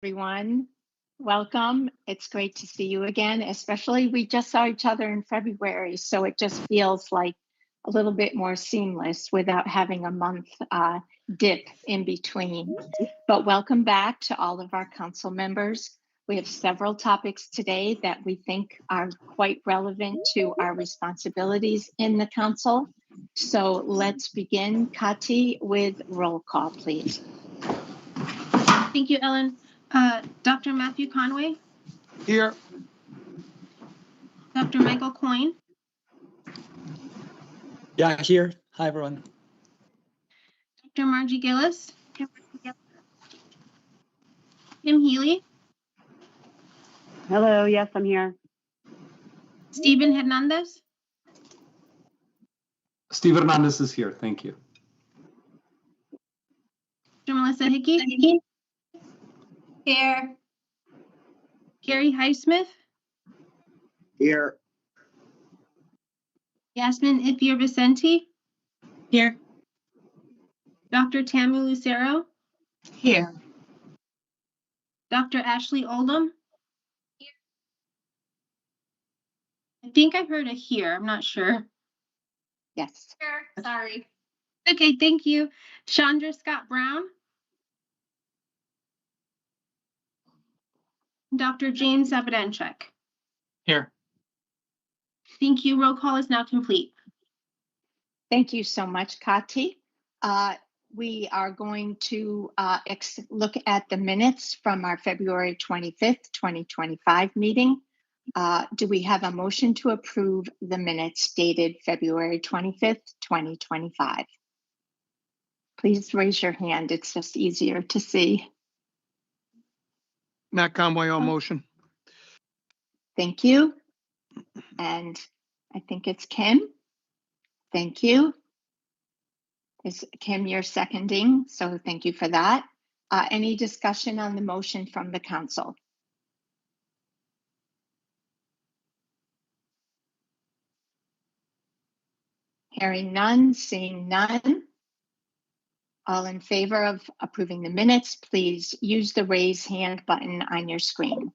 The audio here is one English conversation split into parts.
Everyone. Welcome. It's great to see you again, especially we just saw each other in February, so it just feels like a little bit more seamless without having a month dip in between. But welcome back to all of our council members. We have several topics today that we think are quite relevant to our responsibilities in the council. So let's begin, Kati, with roll call, please. Thank you, Ellen. Dr. Matthew Conway. Here. Dr. Michael Coyne. Yeah, here. Hi, everyone. Dr. Margie Gillis. Kim Healy. Hello, yes, I'm here. Stephen Hernandez. Steve Hernandez is here. Thank you. Dr. Melissa Hickey. Here. Gary Highsmith. Here. Yasmin Ithier Vicente. Here. Dr. Tamu Lucero. Here. Dr. Ashley Oldham. Here. I think I heard a here. I'm not sure. Yes. Here. Sorry. Okay, thank you. Chandra Scott Brown. Dr. James Zabadanchek. Here. Thank you. Roll call is now complete. Thank you so much, Kati. We are going to look at the minutes from our February 25th, 2025 meeting. Do we have a motion to approve the minutes dated February 25th, 2025? Please raise your hand. It's just easier to see. Matt Conway on motion. Thank you. And I think it's Kim. Thank you. Is Kim, you're seconding, so thank you for that. Any discussion on the motion from the council? Hearing none, seeing none. All in favor of approving the minutes, please use the raise hand button on your screen.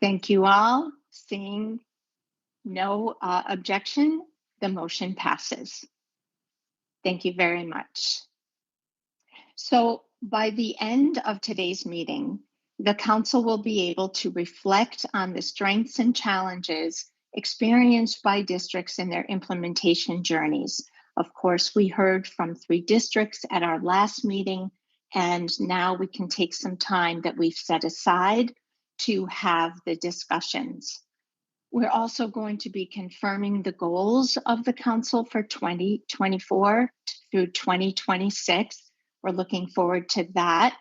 Thank you all. Seeing no objection, the motion passes. Thank you very much. So by the end of today's meeting, the council will be able to reflect on the strengths and challenges experienced by districts in their implementation journeys. Of course, we heard from 3 districts at our last meeting, and now we can take some time that we've set aside to have the discussions. We're also going to be confirming the goals of the council for 2024 through 2026. We're looking forward to that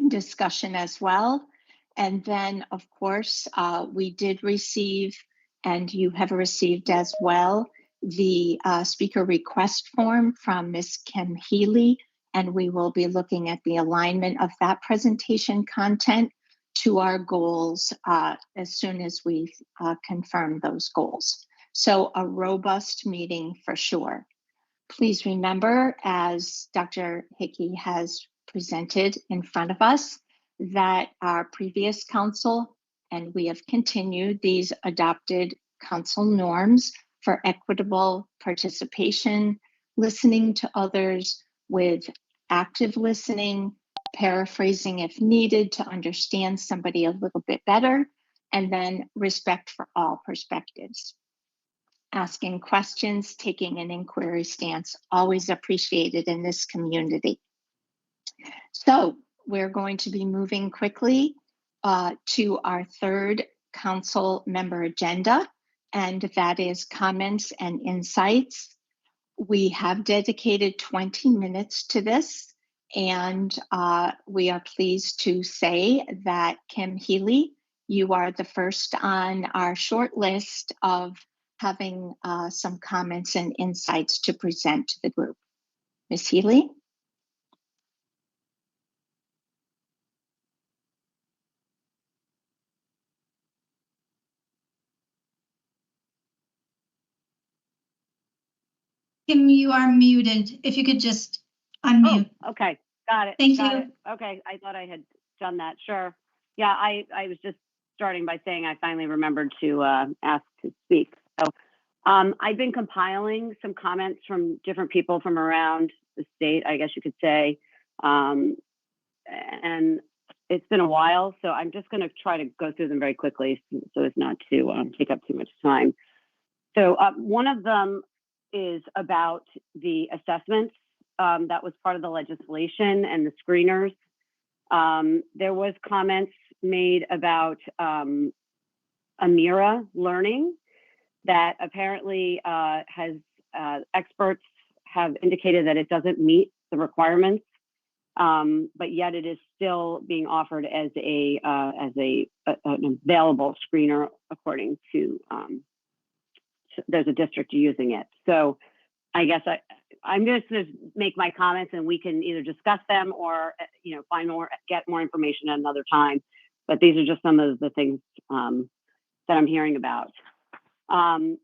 discussion as well. And then, of course, we did receive, and you have received as well, the speaker request form from Ms. Kim Healy, and we will be looking at the alignment of that presentation content to our goals as soon as we confirm those goals. So a robust meeting for sure. Please remember, as Dr. Hickey has presented in front of us, that our previous council, and we have continued these adopted council norms for equitable participation, listening to others with active listening, paraphrasing if needed to understand somebody a little bit better, and then respect for all perspectives. Asking questions, taking an inquiry stance, always appreciated in this community. So we're going to be moving quickly to our 3rd council member agenda, and that is comments and insights. We have dedicated 20 minutes to this, and we are pleased to say that Kim Healy, you are the first on our short list of having some comments and insights to present to the group. Ms. Healy? Kim, you are muted. If you could just unmute. Oh, okay. Got it. Thank Got you. it. Okay. I thought I had done that. Sure. Yeah, I was just starting by saying I finally remembered to ask to speak. So I've been compiling some comments from different people from around the state, I guess you could say. And it's been a while, so I'm just going to try to go through them very quickly so as not to take up too much time. So one of them is about the assessments that was part of the legislation and the screeners. There was comments made about Amira learning that apparently experts have indicated that it doesn't meet the requirements, but yet it is still being offered as an available screener according to there's a district using it. So I guess I'm just going to make my comments and we can either discuss them or get more information at another time. But these are just some of the things that I'm hearing about. As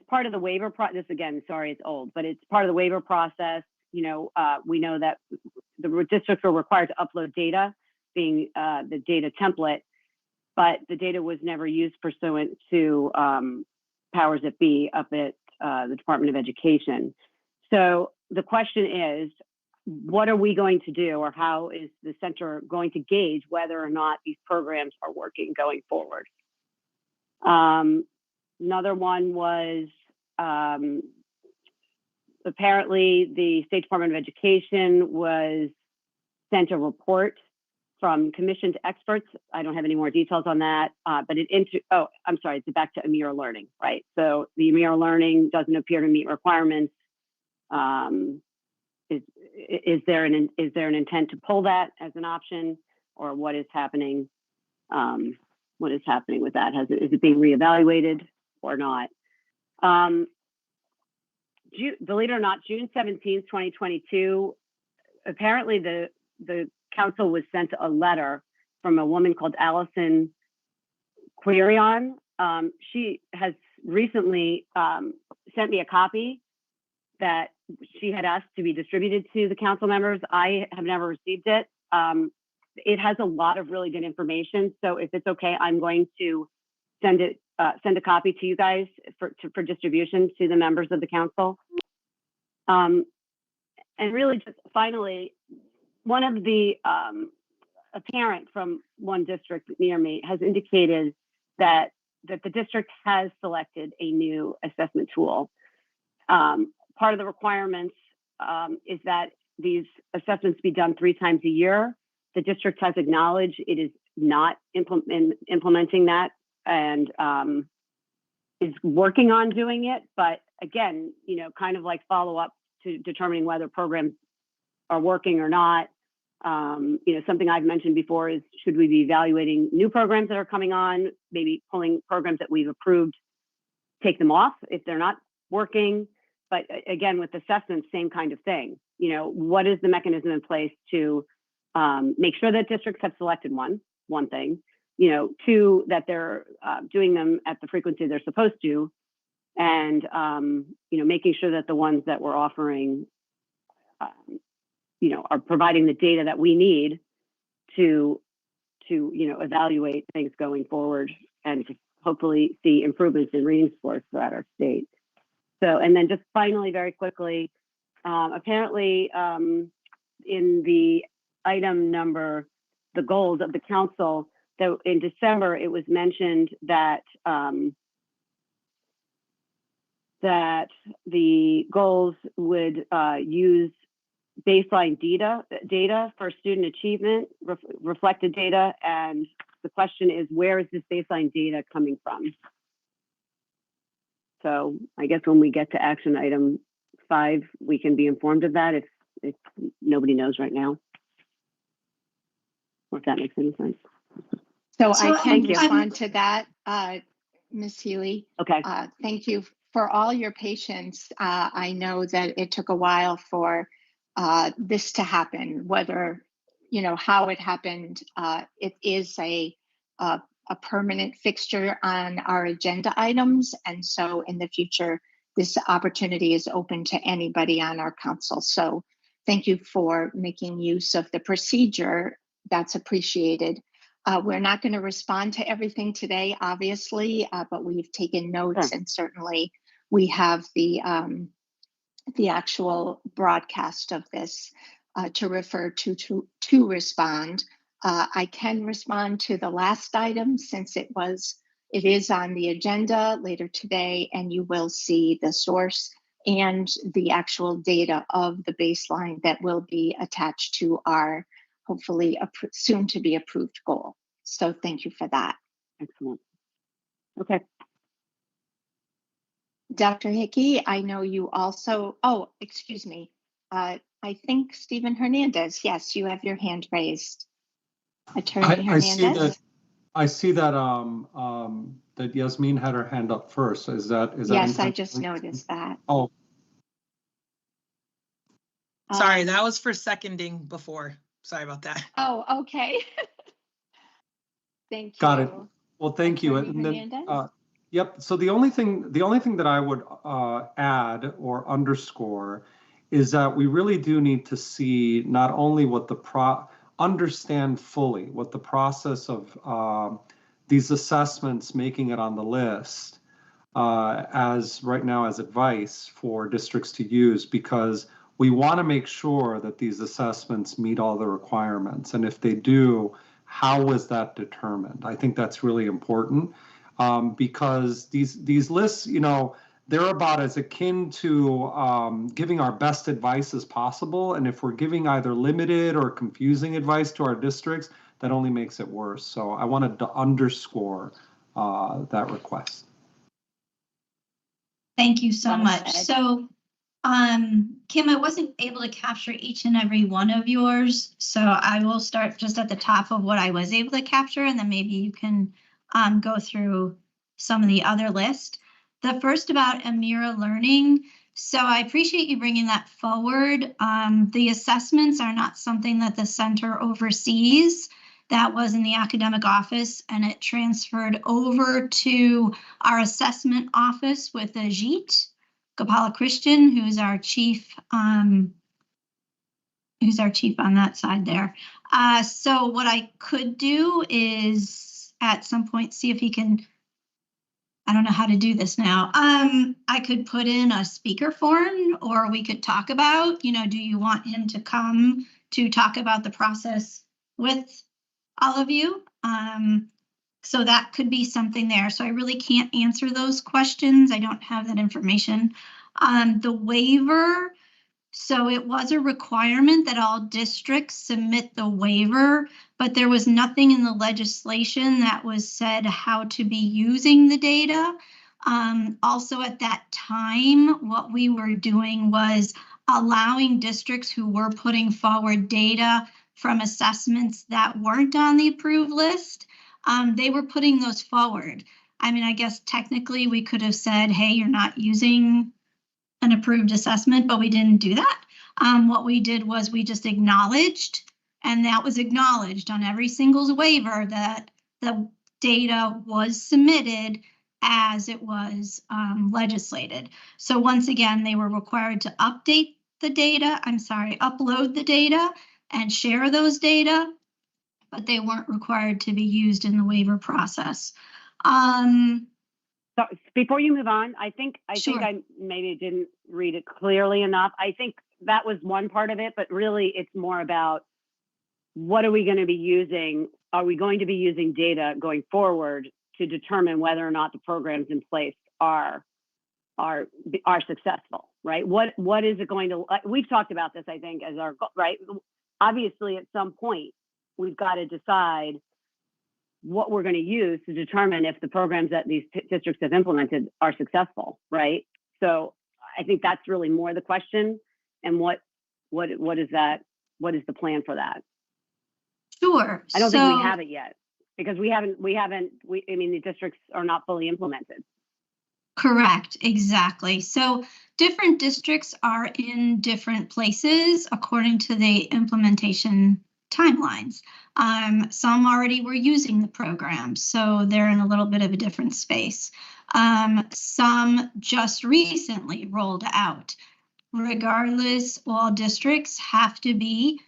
part of the waiver process, again, sorry, it's old, but it's part of the waiver process. We know that the districts are required to upload data, being the data template, but the data was never used pursuant to powers that be up at the Department of Education. So the question is, what are we going to do, or how is the center going to gauge whether or not these programs are working going forward? Another one was apparently the State Department of Education was sent a report from commissioned experts. I don't have any more details on that, but it's back to Amira Learning, right? So the Amira Learning doesn't appear to meet requirements. Is there an intent to pull that as an option, or what is happening? What is happening with that? Is it being reevaluated or not? Believe it or not, June 17th, 2022, apparently the council was sent a letter from a woman called Allison Quirion. She has recently sent me a copy that she had asked to be distributed to the council members. I have never received it. It has a lot of really good information. So if it's okay, I'm going to send a copy to you guys for distribution to the members of the council. And really just finally, one of the, a parent from one district near me has indicated that the district has selected a new assessment tool. Part of the requirements is that these assessments be done 3 times a year. The district has acknowledged it is not implementing that and is working on doing it. But again, kind of like follow up to determining whether programs are working or not. Something I've mentioned before is, should we be evaluating new programs that are coming on, maybe pulling programs that we've approved, take them off if they're not working. But again, with assessments, same kind of thing. What is the mechanism in place to make sure that districts have selected one thing, 2, that they're doing them at the frequency they're supposed to, and making sure that the ones that we're offering, are providing the data that we need to evaluate things going forward and to hopefully see improvements in reading scores throughout our state. So, and then just finally, very quickly, apparently in the item number, the goals of the council, that in December, it was mentioned that that the goals would use baseline data for student achievement, reflected data, and the question is, where is this baseline data coming from? So I guess when we get to action item 5, we can be informed of that if nobody knows right now, or if that makes any sense. So So, I can I'm- respond to that, Ms. Healy. Okay. Thank you for all your patience. I know that it took a while for this to happen, whether, how it happened. It is a a permanent fixture on our agenda items. And so in the future, this opportunity is open to anybody on our council. So thank you for making use of the procedure. That's appreciated. We're not going to respond to everything today, obviously, but we've taken notes, and certainly we have the actual broadcast of this to refer to respond. I can respond to the last item since it is on the agenda later today, and you will see the source and the actual data of the baseline that will be attached to our hopefully soon to be approved goal. So thank you for that. Excellent. Okay. Dr. Hickey, I know you also, oh, excuse me. I think Stephen Hernandez, yes, you have your hand raised. Attorney Hernandez? I see that that Yasmin had her hand up first. Is that Yes, I just noticed that. Oh. Sorry, that was for seconding before. Sorry about that. Oh, okay. Thank you. Got it. Well, thank you. Attorney And then, Hernandez? yep. So the only thing that I would add or underscore is that we really do need to see not only what understand fully what the process of these assessments making it on the list as right now as advice for districts to use, because we want to make sure that these assessments meet all the requirements. And if they do, how was that determined? I think that's really important because these lists, you know, they're about as akin to giving our best advice as possible. And if we're giving either limited or confusing advice to our districts, that only makes it worse. So I wanted to underscore that request. Thank you so Well much. said. So, Kim, I wasn't able to capture each and every one of yours, so I will start just at the top of what I was able to capture, and then maybe you can go through some of the other list. The first about Amira Learning. So I appreciate you bringing that forward. The assessments are not something that the center oversees. That was in the academic office, and it transferred over to our assessment office with Ajit Gopalakrishnan, who's our chief on that side there. So what I could do is at some point see if he can, I don't know how to do this now. I could put in a speaker form, or we could talk about, you know, do you want him to come to talk about the process with all of you? So that could be something there. So I really can't answer those questions. I don't have that information. The waiver, so it was a requirement that all districts submit the waiver, but there was nothing in the legislation that was said how to be using the data. Also at that time, what we were doing was allowing districts who were putting forward data from assessments that weren't on the approved list, they were putting those forward. I mean, I guess technically we could have said, hey, you're not using an approved assessment, but we didn't do that. What we did was we just acknowledged, and that was acknowledged on every single waiver, that the data was submitted as it was legislated. So once again, they were required to upload the data and share those data, but they weren't required to be used in the waiver process. So before you move on, I think Sure. I maybe didn't read it clearly enough. I think that was one part of it, but really it's more about what are we going to be using? Are we going to be using data going forward to determine whether or not the programs in place are successful, right? What is it going to, we've talked about this, I think, as our goal, right? Obviously, at some point, we've got to decide what we're going to use to determine if the programs that these districts have implemented are successful, right? So I think that's really more the question. And what is that? What is the plan for that? Sure. I don't think we have it yet because I mean, the districts are not fully implemented. Correct, exactly. So different districts are in different places according to the implementation timelines. Some already were using the program, so they're in a little bit of a different space. Some just recently rolled out. Regardless, all districts have to be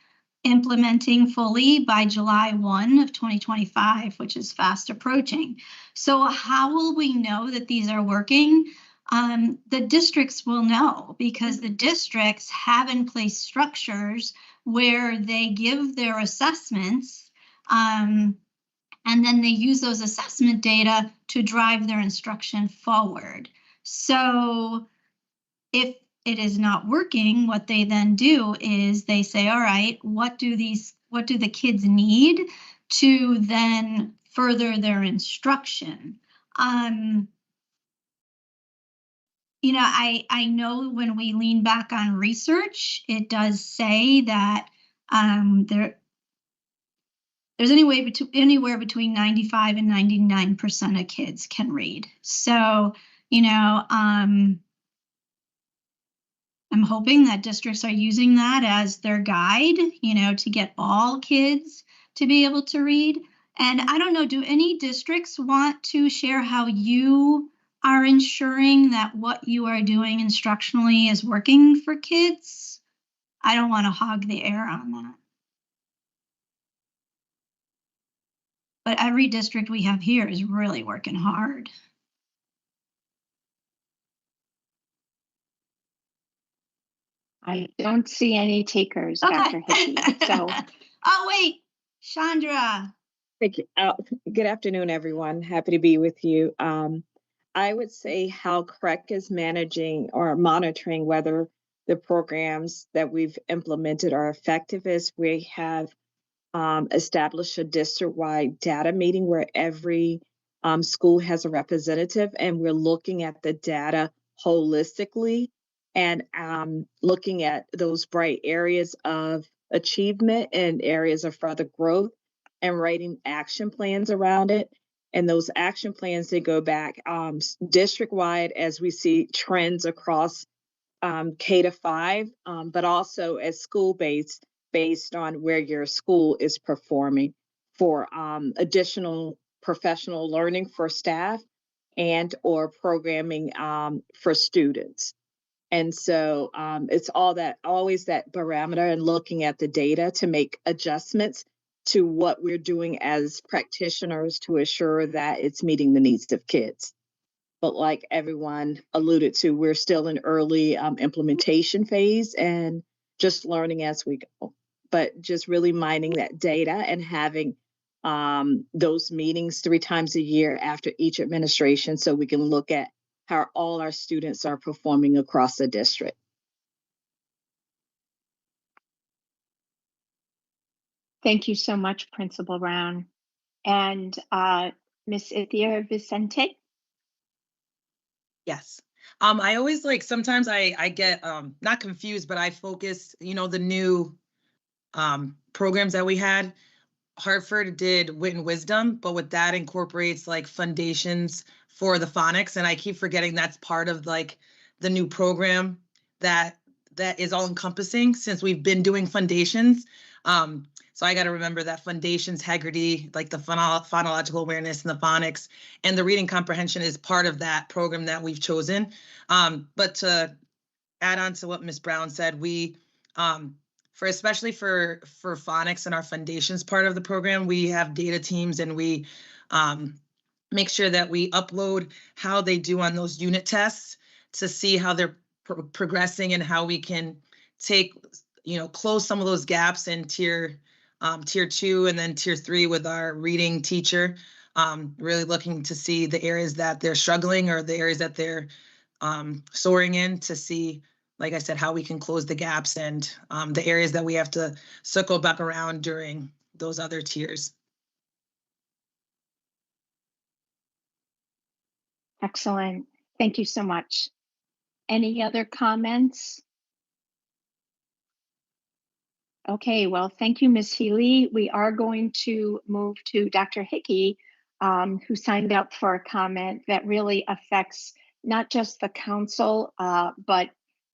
implementing fully by July 1 of 2025, which is fast approaching. So how will we know that these are working? The districts will know, because the districts have in place structures where they give their assessments, and then they use those assessment data to drive their instruction forward. So if it is not working, what they then do is they say, all right, what do the kids need to then further their instruction? You know, I know when we lean back on research, it does say that there's anywhere between 95 and 99% of kids can read. So, you know, I'm hoping that districts are using that as their guide, you know, to get all kids to be able to read. And I don't know, do any districts want to share how you are ensuring that what you are doing instructionally is working for kids? I don't want to hog the air on that. But every district we have here is really working hard. I don't see any takers, Dr. Hickey. So, oh wait, Chandra. Thank you. Good afternoon, everyone. Happy to be with you. I would say how CREC is managing or monitoring whether the programs that we've implemented are effective is we have established a district-wide data meeting where every school has a representative, and we're looking at the data holistically and looking at those bright areas of achievement and areas of further growth and writing action plans around it. And those action plans, they go back district-wide as we see trends across K to 5, but also as school-based, based on where your school is performing for additional professional learning for staff and or programming for students. And so it's always that barometer and looking at the data to make adjustments to what we're doing as practitioners to assure that it's meeting the needs of kids. But like everyone alluded to, we're still in early implementation phase and just learning as we go. But just really mining that data and having those meetings 3 times a year after each administration so we can look at how all our students are performing across the district. thank you so much, Principal Brown. And Ms. Ithia Vicente? Yes. I always sometimes I get not confused, but I focus, you know, the new programs that we had. Hartford did Wit and Wisdom, but with that incorporates foundations for the phonics. And I keep forgetting that's part of the new program that is all encompassing since we've been doing foundations. So I got to remember that foundations, Haggerty, the phonological awareness and the phonics and the reading comprehension is part of that program that we've chosen. But to add on to what Ms. Brown said, we, especially for phonics and our foundations part of the program, we have data teams and we make sure that we upload how they do on those unit tests to see how they're progressing and how we can take, close some of those gaps in tier 2 and then tier 3 with our reading teacher, really looking to see the areas that they're struggling or the areas that they're soaring in to see, like I said, how we can close the gaps and the areas that we have to circle back around during those other tiers. Excellent. Thank you so much. Any other comments? Okay, well, thank you, Ms. Healy. We are going to move to Dr. Hickey, who signed up for a comment that really affects not just the council, but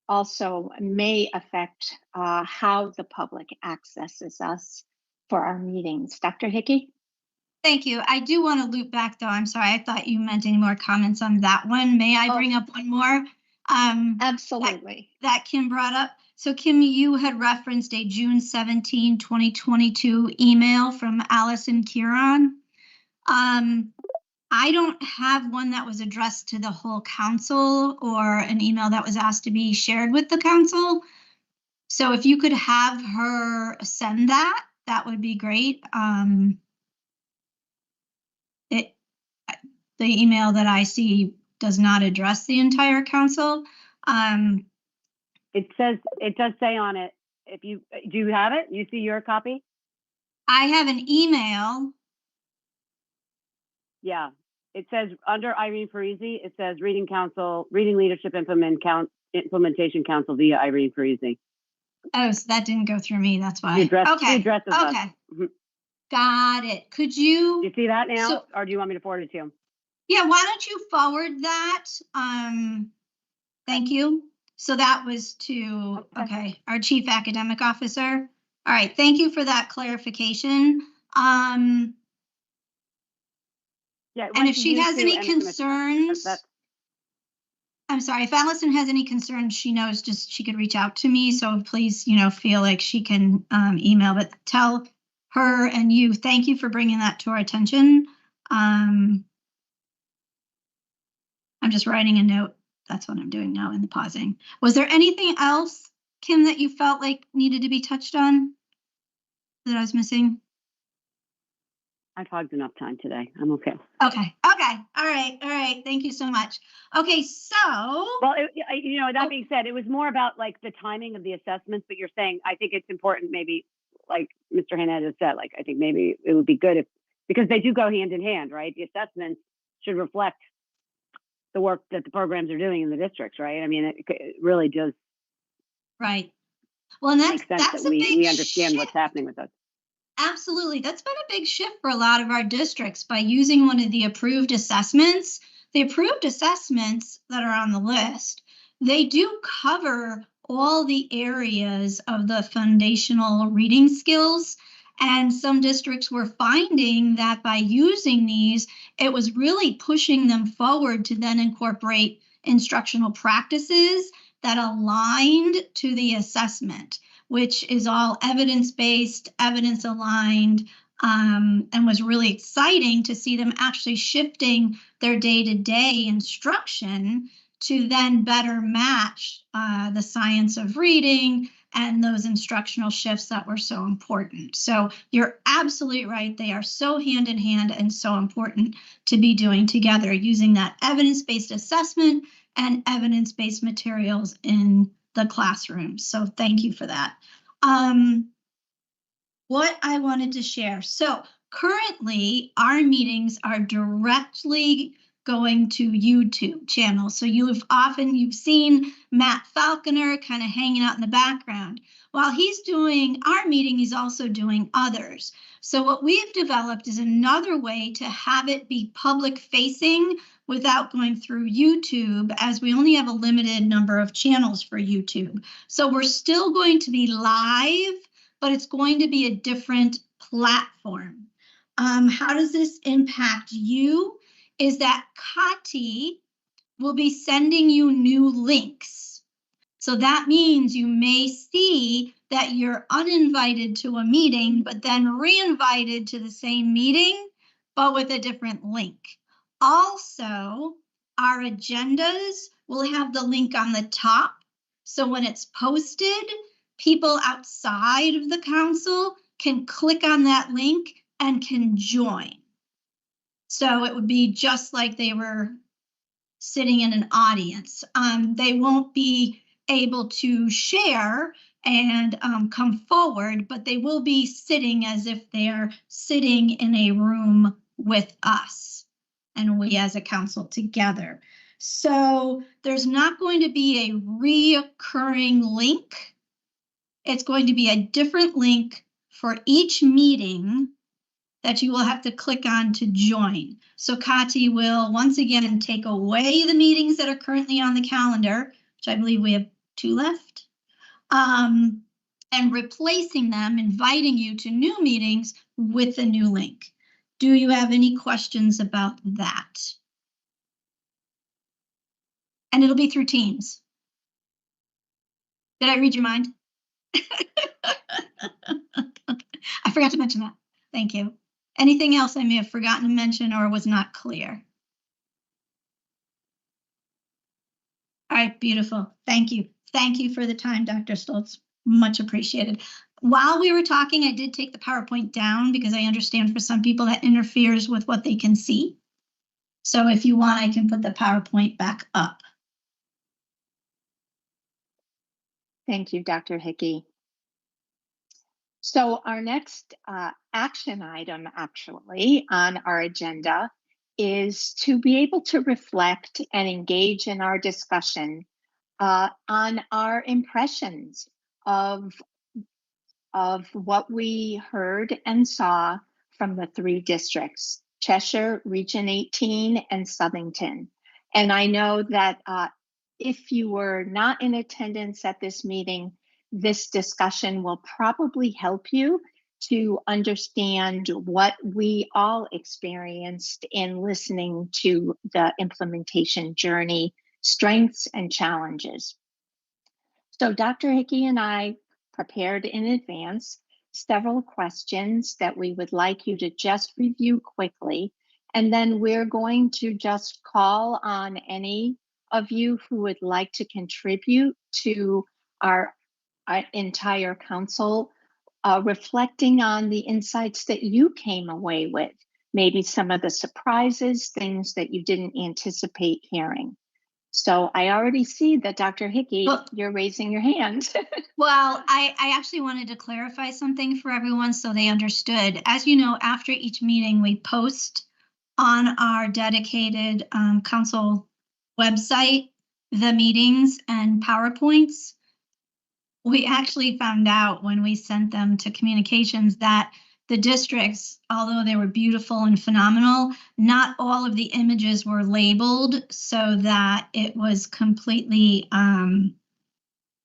also may affect how the public accesses us. for our meetings. Dr. Hickey? Thank you. I do want to loop back though. I'm sorry. I thought you meant any more comments on that one. May I bring up one more? Absolutely. That Kim brought up. So Kim, you had referenced a June 17, 2022 email from Allison Kieran. I don't have one that was addressed to the whole council or an email that was asked to be shared with the council. So if you could have her send that, that would be great. The email that I see does not address the entire council. It does say on it, if you, do you have it? You see your copy? I have an email. Yeah, it says under Irene Parisi, it says Reading Leadership Implementation Council via Irene Parisi. Oh, so that didn't go through me. That's why. She addresses Okay. us. Okay. Got it. Could you? Do you see that now, or do you want me to forward it to you? Yeah, why don't you forward that? Thank you. So that was to, okay, our Chief Academic Officer. All right, thank you for that clarification. Yeah. And if she has any concerns, I'm sorry, if Allison has any concerns, she knows just she could reach out to me. So please, feel like she can email, but tell her and you, thank you for bringing that to our attention. I'm just writing a note. That's what I'm doing now in the pausing. Was there anything else, Kim, that you felt like needed to be touched on that I was missing? I've hogged enough time today. I'm okay. Okay. All right. Thank you so much. Okay, so. Well, that being said, it was more about like the timing of the assessments, but you're saying, I think it's important, maybe like Mr. Hernandez said, like, I think maybe it would be good because they do go hand in hand, right? The assessments should reflect the work that the programs are doing in the districts, right? I mean, it really does. Right. Well, and that's that we understand what's happening with us. Absolutely. That's been a big shift for a lot of our districts by using one of the approved assessments. The approved assessments that are on the list, they do cover all the areas of the foundational reading skills. And some districts were finding that by using these, it was really pushing them forward to then incorporate instructional practices that aligned to the assessment, which is all evidence-based, evidence-aligned, and was really exciting to see them actually shifting their day-to-day instruction to then better match the science of reading and those instructional shifts that were so important. So you're absolutely right. They are so hand in hand and so important to be doing together, using that evidence-based assessment and evidence-based materials in the classroom. So thank you for that. What I wanted to share. So currently our meetings are directly going to YouTube channel. So you've seen Matt Falconer kind of hanging out in the background. While he's doing our meeting, he's also doing others. So what we've developed is another way to have it be public facing without going through YouTube, as we only have a limited number of channels for YouTube. So we're still going to be live, but it's going to be a different platform. How does this impact you? Is that Kati will be sending you new links. So that means you may see that you're uninvited to a meeting, but then re-invited to the same meeting, but with a different link. Also, our agendas will have the link on the top. So when it's posted, people outside of the council can click on that link and can join. So it would be just like they were sitting in an audience. They won't be able to share and come forward, but they will be sitting as if they're sitting in a room with us and we as a council together. So there's not going to be a reoccurring link. It's going to be a different link for each meeting that you will have to click on to join. So Kati will once again take away the meetings that are currently on the calendar, which I believe we have 2 left. and replacing them, inviting you to new meetings with a new link. Do you have any questions about that? And it'll be through Teams. Did I read your mind? I forgot to mention that. Thank you. Anything else I may have forgotten to mention or was not clear? All right, beautiful. Thank you. Thank you for the time, Dr. Stoltz. Much appreciated. While we were talking, I did take the PowerPoint down because I understand for some people that interferes with what they can see. So if you want, I can put the PowerPoint back up. Thank you, Dr. Hickey. So our next action item actually on our agenda is to be able to reflect and engage in our discussion on our impressions of what we heard and saw from the 3 districts, Cheshire, Region 18, and Southington. And I know that if you were not in attendance at this meeting, this discussion will probably help you to understand what we all experienced in listening to the implementation journey, strengths and challenges. So Dr. Hickey and I prepared in advance several questions that we would like you to just review quickly. And then we're going to just call on any of you who would like to contribute to our entire council, reflecting on the insights that you came away with, maybe some of the surprises, things that you didn't anticipate hearing. So I already see that Dr. Hickey, you're raising your hand. Well, I actually wanted to clarify something for everyone so they understood. As you know, after each meeting, we post on our dedicated council website the meetings and PowerPoints. We actually found out when we sent them to communications that the districts, although they were beautiful and phenomenal, not all of the images were labeled so that it was completely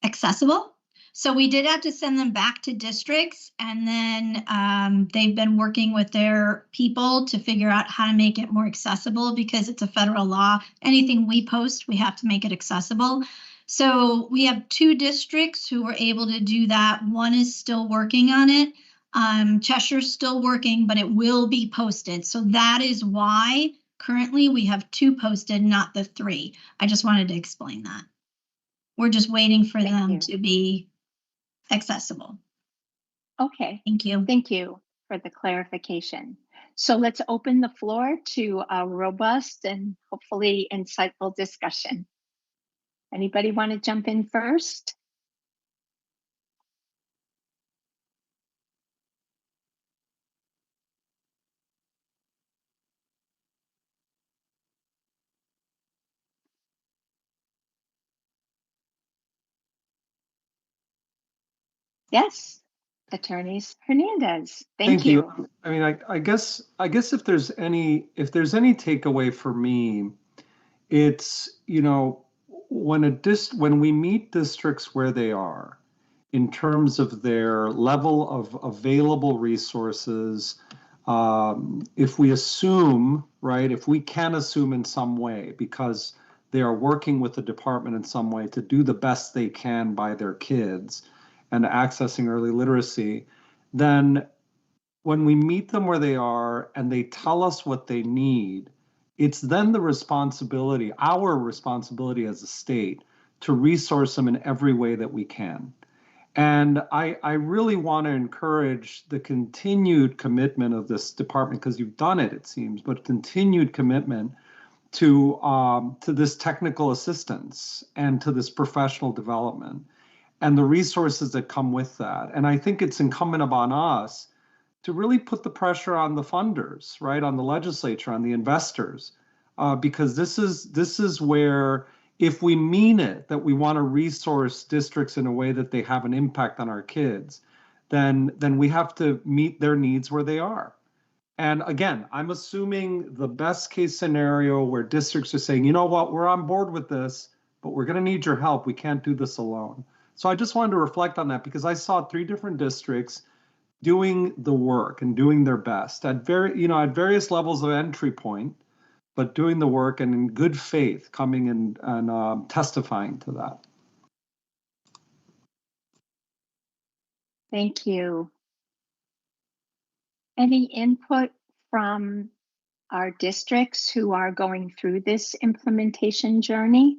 accessible. So we did have to send them back to districts, and then they've been working with their people to figure out how to make it more accessible because it's a federal law. Anything we post, we have to make it accessible. So we have 2 districts who were able to do that. One is still working on it. Cheshire's still working, but it will be posted. So that is why currently we have 2 posted, not the 3. I just wanted to explain that. We're just waiting for them to be accessible. Okay. Thank you. Thank you for the clarification. So let's open the floor to a robust and hopefully insightful discussion. Anybody want to jump in first? Yes, Attorneys Hernandez. Thank you. I mean, I guess if there's any takeaway for me, it's, you know, when we meet districts where they are in terms of their level of available resources, if we assume, right, if we can assume in some way, because they are working with the department in some way to do the best they can by their kids and accessing early literacy, then when we meet them where they are and they tell us what they need, it's then the responsibility, our responsibility as a state, to resource them in every way that we can. And I really want to encourage the continued commitment of this department, because you've done it, it seems, but continued commitment to this technical assistance and to this professional development and the resources that come with that. And I think it's incumbent upon us to really put the pressure on the funders, right, on the legislature, on the investors, because this is where, if we mean it, that we want to resource districts in a way that they have an impact on our kids, then we have to meet their needs where they are. And again, I'm assuming the best case scenario where districts are saying, you know what, we're on board with this, but we're going to need your help. We can't do this alone. So I just wanted to reflect on that because I saw 3 different districts doing the work and doing their best at at various levels of entry point, but doing the work and in good faith coming and testifying to that. Thank you. Any input from our districts who are going through this implementation journey?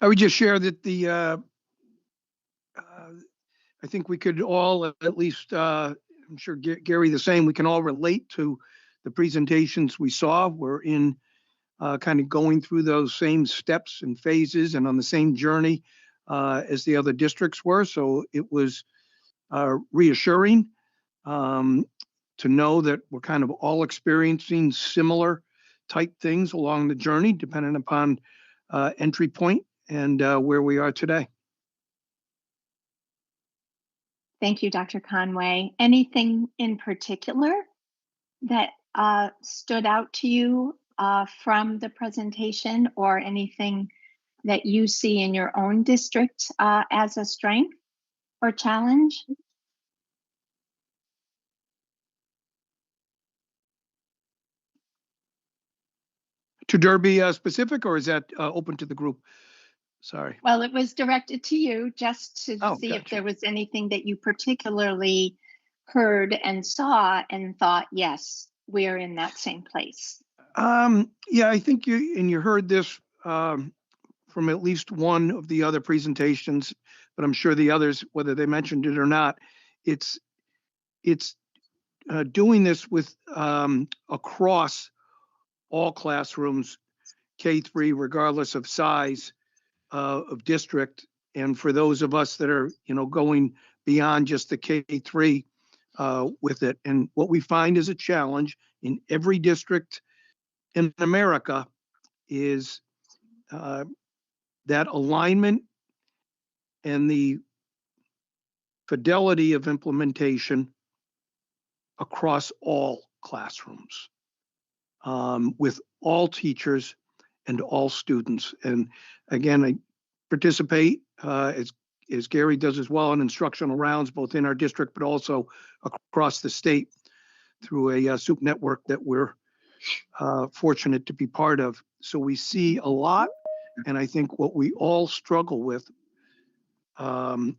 I would just share that I think we could all, at least, I'm sure Gary the same, we can all relate to the presentations we saw. We're in kind of going through those same steps and phases and on the same journey as the other districts were. So it was reassuring to know that we're kind of all experiencing similar type things along the journey, depending upon entry point and where we are today. Thank you, Dr. Conway. Anything in particular that stood out to you from the presentation, or anything that you see in your own district as a strength or challenge? To Derby specific, or is that open to the group? Sorry. Well, it was directed to you just to see if Gotcha. there was anything that you particularly heard and saw and thought, yes, we're in that same place. Yeah, I think you heard this from at least one of the other presentations, but I'm sure the others, whether they mentioned it or not, it's doing this with across all classrooms, K-3, regardless of size of district. And for those of us that are, going beyond just the K-3 with it. And what we find is a challenge in every district in America is that alignment and the fidelity of implementation across all classrooms with all teachers and all students. And again, I participate as Gary does as well in instructional rounds, both in our district, but also across the state through a SOUP network that we're fortunate to be part of. So we see a lot. And I think what we all struggle with,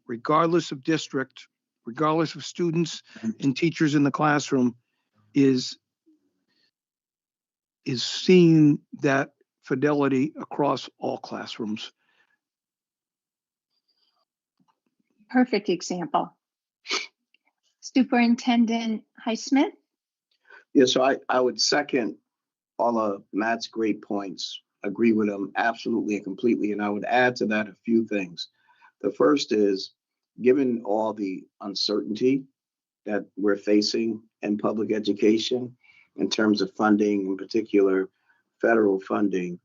regardless of district, regardless of students and teachers in the classroom, is seeing that fidelity across all classrooms. Perfect example. Superintendent Highsmith? Yeah, so I would second all of Matt's great points, agree with him absolutely and completely. And I would add to that a few things. The first is, given all the uncertainty that we're facing in public education in terms of funding, in particular federal funding,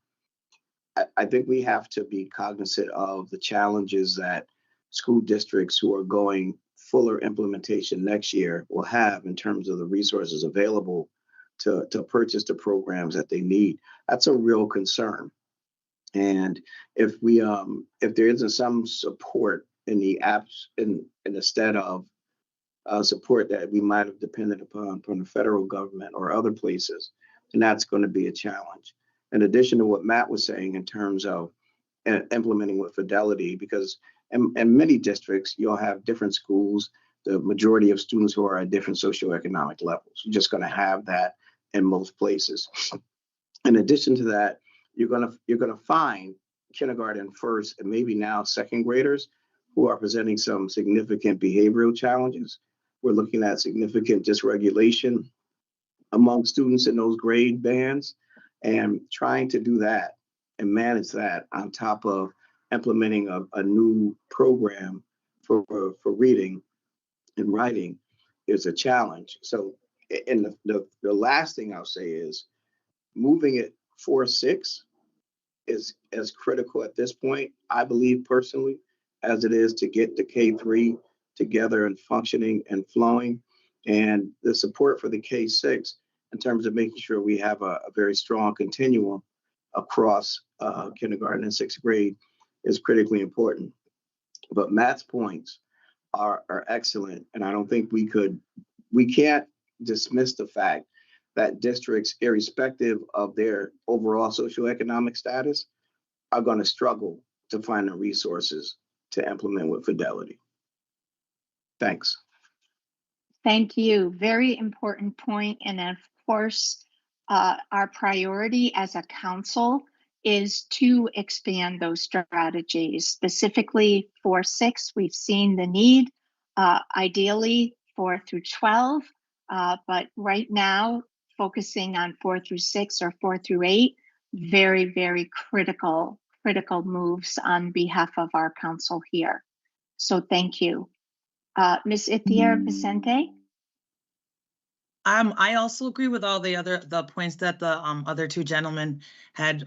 I think we have to be cognizant of the challenges that school districts who are going fuller implementation next year will have in terms of the resources available to purchase the programs that they need. That's a real concern. And if there isn't some support in the apps instead of support that we might have depended upon from the federal government or other places, then that's going to be a challenge. In addition to what Matt was saying in terms of implementing with fidelity, because in many districts, you'll have different schools, the majority of students who are at different socioeconomic levels. You're just going to have that in most places. In addition to that, you're going to find kindergarten, first, and maybe now second graders who are presenting some significant behavioral challenges. We're looking at significant dysregulation among students in those grade bands, and trying to do that and manage that on top of implementing a new program for reading and writing is a challenge. So, and the last thing I'll say is moving it 4-6 is as critical at this point, I believe personally, as it is to get the K-3 together and functioning and flowing. And the support for the K-6 in terms of making sure we have a very strong continuum across kindergarten and sixth grade is critically important. But Matt's points are excellent, and I don't think we can't dismiss the fact that districts, irrespective of their overall socioeconomic status, are going to struggle to find the resources to implement with fidelity. Thanks. Thank you. Very important point. And of course, our priority as a council is to expand those strategies. Specifically for 6, we've seen the need, ideally 4 through 12, but right now focusing on 4 through 6 or 4 through 8, very, very critical moves on behalf of our council here. So thank you. Ms. Ithier Vicente? I also agree with all the points that the other two gentlemen had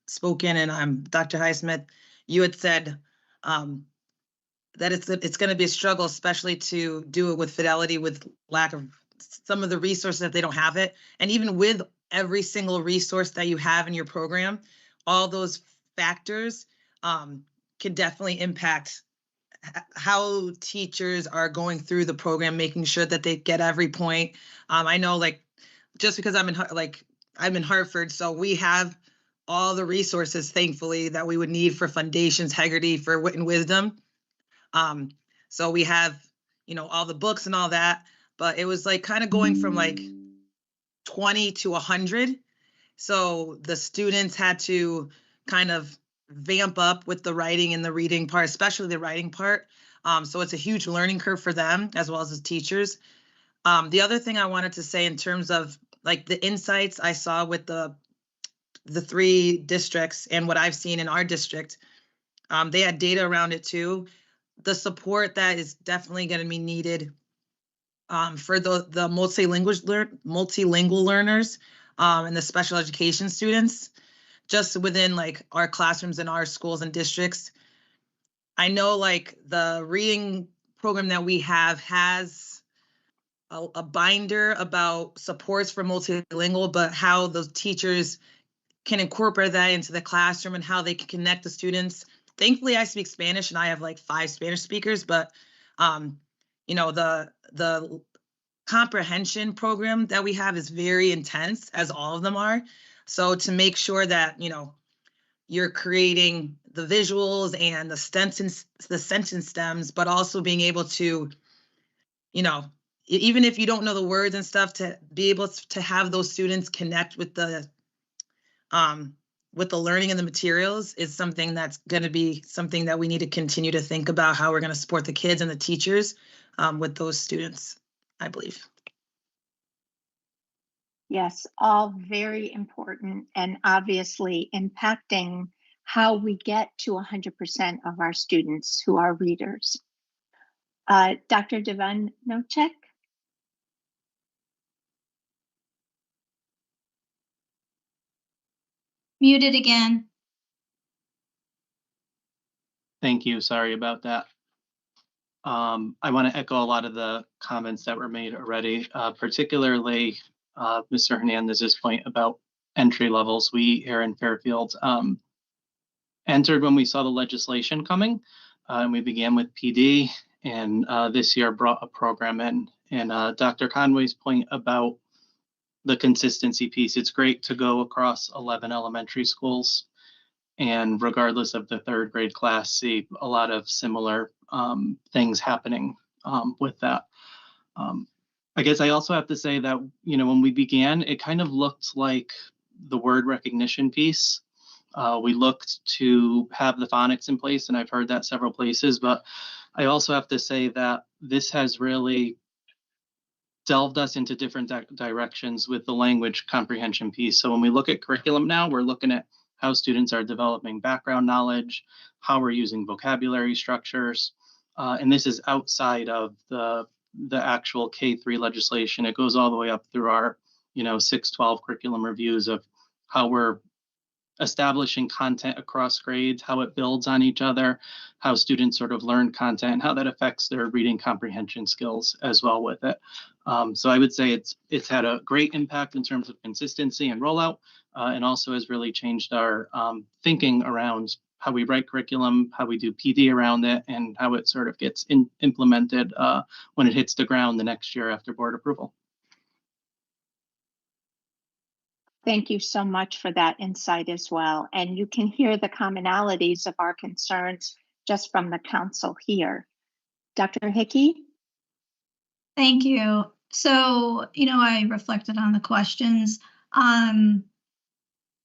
spoken, and Dr. Highsmith, you had said that it's going to be a struggle, especially to do it with fidelity, with lack of some of the resources that they don't have it, and even with every single resource that you have in your program, all those factors can definitely impact how teachers are going through the program, making sure that they get every point. I know, like, just because I'm in Hartford, so we have all the resources, thankfully, that we would need for Foundations, Heggerty, for Wit and Wisdom. So we have, all the books and all that, but it was like kind of going from like 20 to 100. So the students had to kind of vamp up with the writing and the reading part, especially the writing part. So it's a huge learning curve for them as well as the teachers. The other thing I wanted to say in terms of like the insights I saw with the 3 districts and what I've seen in our district, they had data around it too. The support that is definitely going to be needed for the multilingual learners and the special education students, just within like our classrooms and our schools and districts. I know like the reading program that we have has a binder about supports for multilingual, but how those teachers can incorporate that into the classroom and how they can connect the students. Thankfully, I speak Spanish and I have like 5 Spanish speakers, but the comprehension program that we have is very intense, as all of them are. So to make sure that, you're creating the visuals and the sentence stems, but also being able to, even if you don't know the words and stuff, to be able to have those students connect with the learning and the materials is something that's going to be something that we need to continue to think about, how we're going to support the kids and the teachers with those students, I believe. Yes, all very important and obviously impacting how we get to 100% of our students who are readers. Dr. Devan Nocek? Muted again. Thank you. Sorry about that. I want to echo a lot of the comments that were made already, particularly Mr. Hernandez's point about entry levels. We here in Fairfield entered when we saw the legislation coming, and we began with PD, and this year brought a program in. And Dr. Conway's point about the consistency piece, it's great to go across 11 elementary schools and regardless of the 3rd grade class, see a lot of similar things happening with that. I guess I also have to say that, when we began, it kind of looked like the word recognition piece. We looked to have the phonics in place, and I've heard that several places, but I also have to say that this has really delved us into different directions with the language comprehension piece. So when we look at curriculum now, we're looking at how students are developing background knowledge, how we're using vocabulary structures, and this is outside of the actual K-3 legislation. It goes all the way up through our, 6-12 curriculum reviews of how we're establishing content across grades, how it builds on each other, how students sort of learn content, and how that affects their reading comprehension skills as well with it. So I would say it's had a great impact in terms of consistency and rollout, and also has really changed our thinking around how we write curriculum, how we do PD around it, and how it sort of gets implemented when it hits the ground the next year after board approval. Thank you so much for that insight as well. And you can hear the commonalities of our concerns just from the council here. Dr. Hickey? Thank you. So, I reflected on the questions.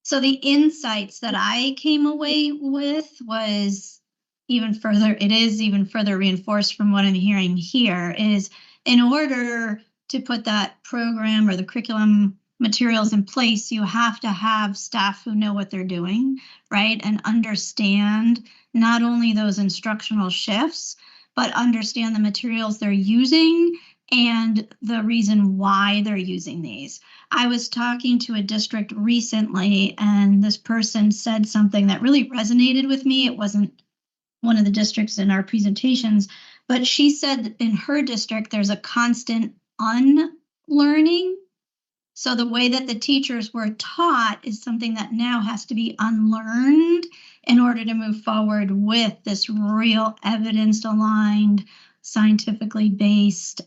So the insights that I came away with was even further reinforced from what I'm hearing here is in order to put that program or the curriculum materials in place, you have to have staff who know what they're doing, right? And understand not only those instructional shifts, but understand the materials they're using and the reason why they're using these. I was talking to a district recently, and this person said something that really resonated with me. It wasn't one of the districts in our presentations, but she said that in her district, there's a constant unlearning. So the way that the teachers were taught is something that now has to be unlearned in order to move forward with this real evidence-aligned, scientifically based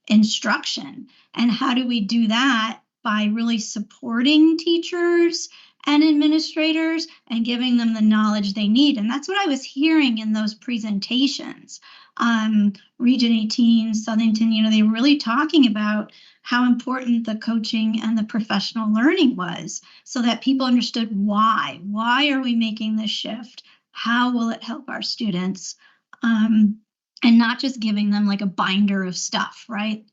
instruction. And how do we do that? By really supporting teachers and administrators and giving them the knowledge they need. And that's what I was hearing in those presentations. Region 18, Southington, they were really talking about how important the coaching and the professional learning was so that people understood why. Why are we making this shift? How will it help our students? And not just giving them like a binder of stuff, right?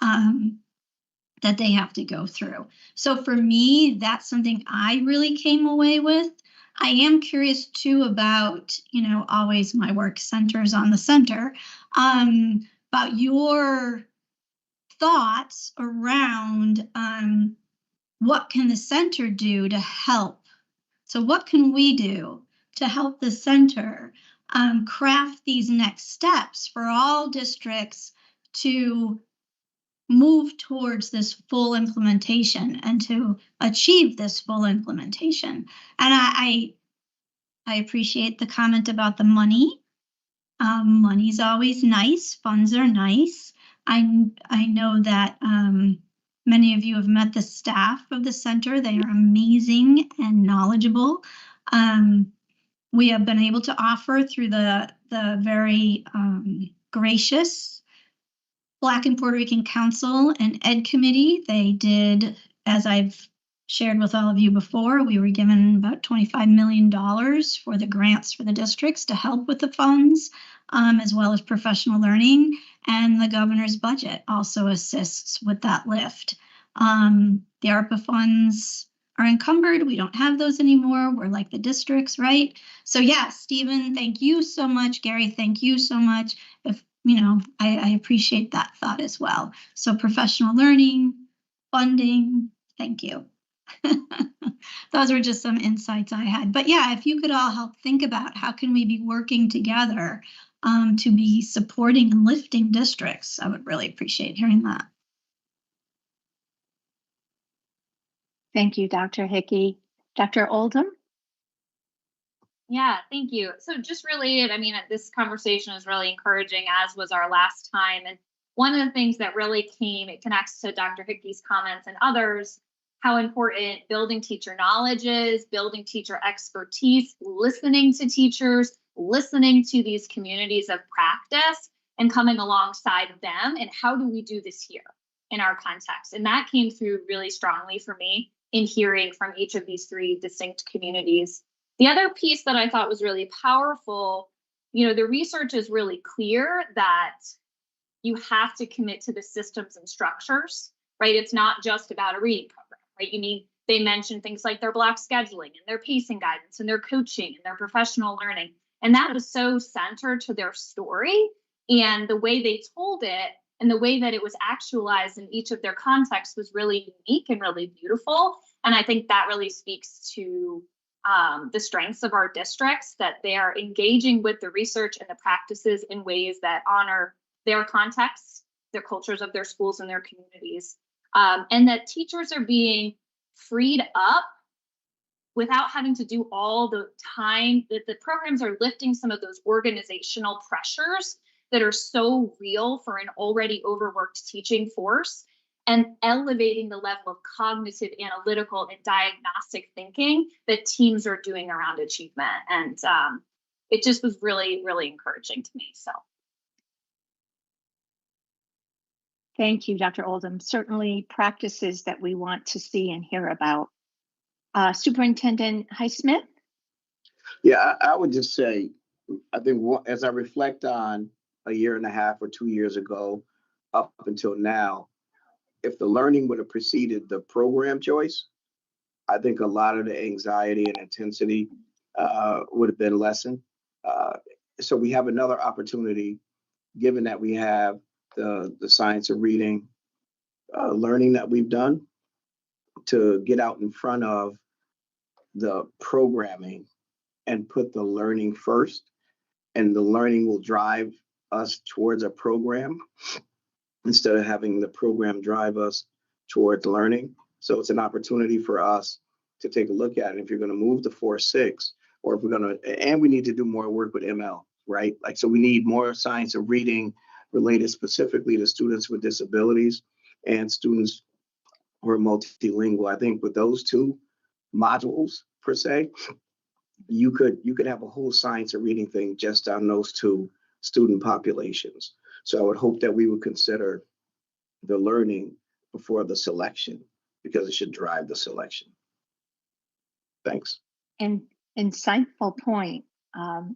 That they have to go through. So for me, that's something I really came away with. I am curious too about, always my work centers on the center, about your thoughts around what can the center do to help? So what can we do to help the center craft these next steps for all districts to move towards this full implementation and to achieve this full implementation? And I appreciate the comment about the money. Money's always nice. Funds are nice. I know that many of you have met the staff of the center. They are amazing and knowledgeable. We have been able to offer through the very gracious Black and Puerto Rican Council and Ed Committee. They did, as I've shared with all of you before, we were given about $25 million for the grants for the districts to help with the funds, as well as professional learning. And the governor's budget also assists with that lift. The ARPA funds are encumbered. We don't have those anymore. We're like the districts, right? So yeah, Stephen, thank you so much. Gary, thank you so much. I appreciate that thought as well. So professional learning, funding, thank you. Those are just some insights I had. But yeah, if you could all help think about how can we be working together to be supporting and lifting districts, I would really appreciate hearing that. Thank you, Dr. Hickey. Dr. Oldham? Yeah, thank you. So just related, this conversation is really encouraging, as was our last time. And one of the things that really it connects to Dr. Hickey's comments and others, how important building teacher knowledge is, building teacher expertise, listening to teachers, listening to these communities of practice and coming alongside them. And how do we do this here in our context? And that came through really strongly for me in hearing from each of these three distinct communities. The other piece that I thought was really powerful, the research is really clear that you have to commit to the systems and structures, right? It's not just about a reading program, right? They mentioned things like their block scheduling and their pacing guidance and their coaching and their professional learning. And that was so centered to their story and the way they told it and the way that it was actualized in each of their contexts was really unique and really beautiful. And I think that really speaks to the strengths of our districts, that they are engaging with the research and the practices in ways that honor their contexts, their cultures of their schools and their communities, and that teachers are being freed up without having to do all the time, that the programs are lifting some of those organizational pressures that are so real for an already overworked teaching force, and elevating the level of cognitive, analytical, and diagnostic thinking that teams are doing around achievement. And it just was really, really encouraging to me. So. Thank you, Dr. Oldham. Certainly practices that we want to see and hear about. Superintendent Highsmith? Yeah, I would just say, I think as I reflect on a year and a half or 2 years ago up until now, if the learning would have preceded the program choice, I think a lot of the anxiety and intensity would have been lessened. So we have another opportunity, given that we have the science of reading learning that we've done, to get out in front of the programming and put the learning first, and the learning will drive us towards a program instead of having the program drive us towards learning. So it's an opportunity for us to take a look at it. If you're going to move to 4-6, or if we're going to, and we need to do more work with ML, right? Like, so we need more science of reading related specifically to students with disabilities and students who are multilingual. I think with those two modules per se, you could have a whole science of reading thing just on those two student populations. So I would hope that we would consider the learning before the selection, because it should drive the selection. Thanks. An insightful point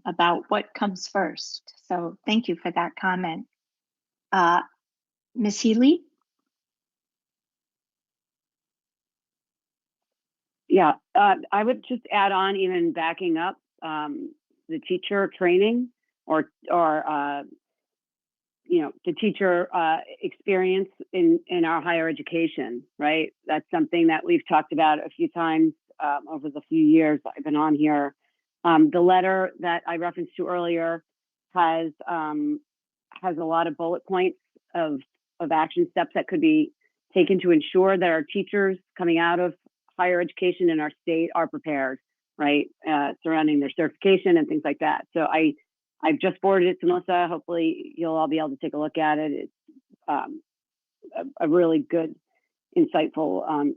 about what comes first. So thank you for that comment. Ms. Healy? Yeah, I would just add on, even backing up the teacher training or the teacher experience in our higher education, right? That's something that we've talked about a few times over the few years I've been on here. The letter that I referenced to earlier has a lot of bullet points of action steps that could be taken to ensure that our teachers coming out of higher education in our state are prepared, right? Surrounding their certification and things like that. So I've just forwarded it to Melissa. Hopefully you'll all be able to take a look at it. It's a really good, insightful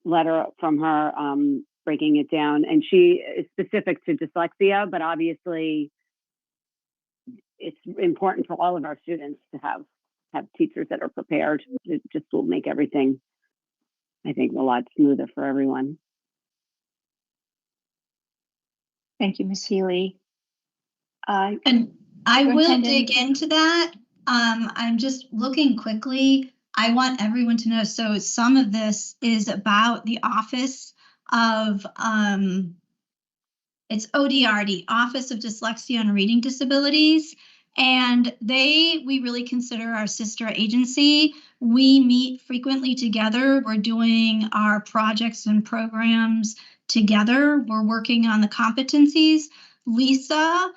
letter from her, breaking it down. And she is specific to dyslexia, but obviously it's important for all of our students to have teachers that are prepared. It just will make everything, I think, a lot smoother for everyone. Thank you, Ms. Healy. And I will dig into that. I'm just looking quickly. I want everyone to know, so some of this is about the Office of, it's ODRD, Office of Dyslexia and Reading Disabilities. And we really consider our sister agency. We meet frequently together. We're doing our projects and programs together. We're working on the competencies. Lisa,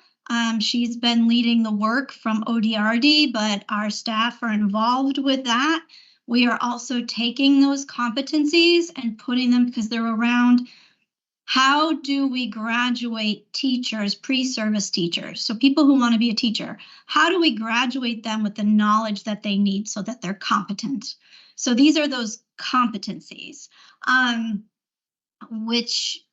she's been leading the work from ODRD, but our staff are involved with that. We are also taking those competencies and putting them, because they're around, how do we graduate teachers, pre-service teachers? So people who want to be a teacher, how do we graduate them with the knowledge that they need so that they're competent? So these are those competencies, which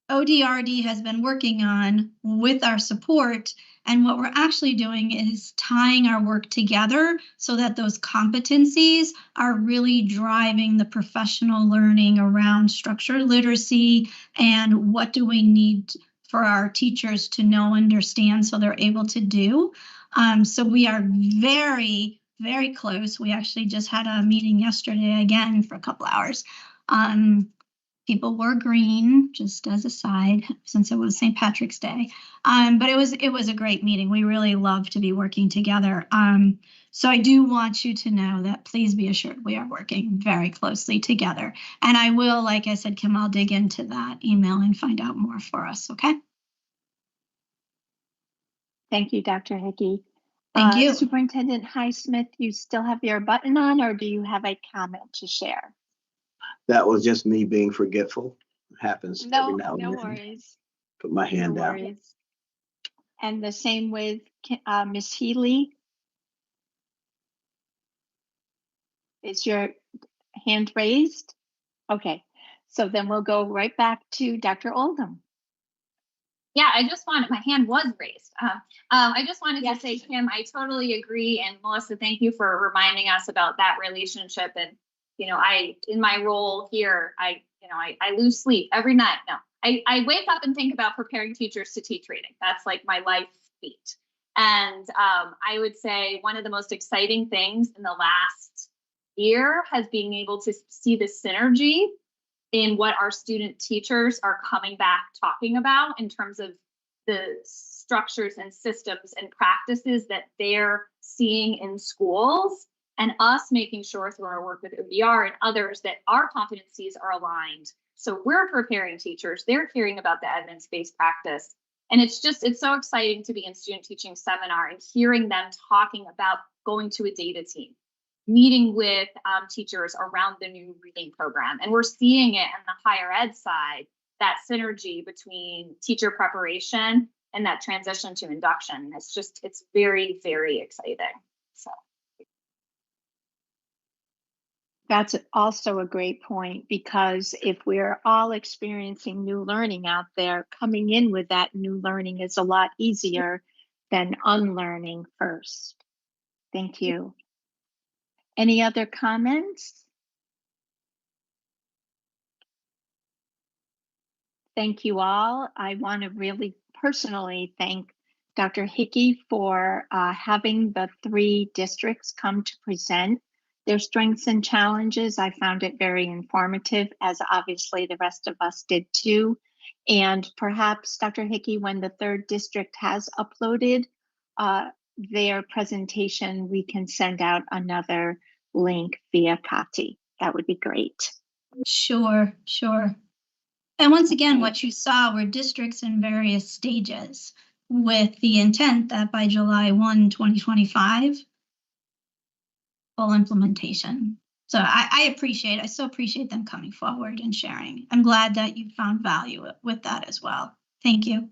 ODRD has been working on with our support. And what we're actually doing is tying our work together so that those competencies are really driving the professional learning around structured literacy and what do we need for our teachers to know, understand, so they're able to do. So we are very, very close. We actually just had a meeting yesterday again for a couple hours. People wore green, just as a side, since it was St. Patrick's Day. But it was a great meeting. We really love to be working together. So I do want you to know that please be assured we are working very closely together. And I will, like I said, Kim, I'll dig into that email and find out more for us, okay? Thank you, Dr. Hickey. Thank you. Superintendent Highsmith, you still have your button on, or do you have a comment to share? That was just me being forgetful. It happens every now and No then. worries. Put my hand No down. worries. And the same with Ms. Healy. Is your hand raised? Okay, so then we'll go right back to Dr. Oldham. Yeah, I just wanted, my hand was raised. I just wanted to say, Kim, I totally agree. And Melissa, thank you for reminding us about that relationship. And, you know, in my role here, I lose sleep every night. No, I wake up and think about preparing teachers to teach reading. That's like my life beat. And I would say one of the most exciting things in the last year has been able to see the synergy in what our student teachers are coming back talking about in terms of the structures and systems and practices that they're seeing in schools, and us making sure through our work with OER and others that our competencies are aligned. So we're preparing teachers, they're hearing about the evidence-based practice. And it's so exciting to be in student teaching seminar and hearing them talking about going to a data team, meeting with teachers around the new reading program. And we're seeing it on the higher ed side, that synergy between teacher preparation and that transition to induction. It's very, very exciting. So That's also a great point, because if we're all experiencing new learning out there, coming in with that new learning is a lot easier than unlearning first. Thank you. Any other comments? Thank you all. I want to really personally thank Dr. Hickey for having the 3 districts come to present their strengths and challenges. I found it very informative, as obviously the rest of us did too. And perhaps, Dr. Hickey, when the 3rd district has uploaded their presentation, we can send out another link via Kati. That would be great. Sure. And once again, what you saw were districts in various stages, with the intent that by July 1, 2025, full implementation. So I so appreciate them coming forward and sharing. I'm glad that you found value with that as well. Thank you.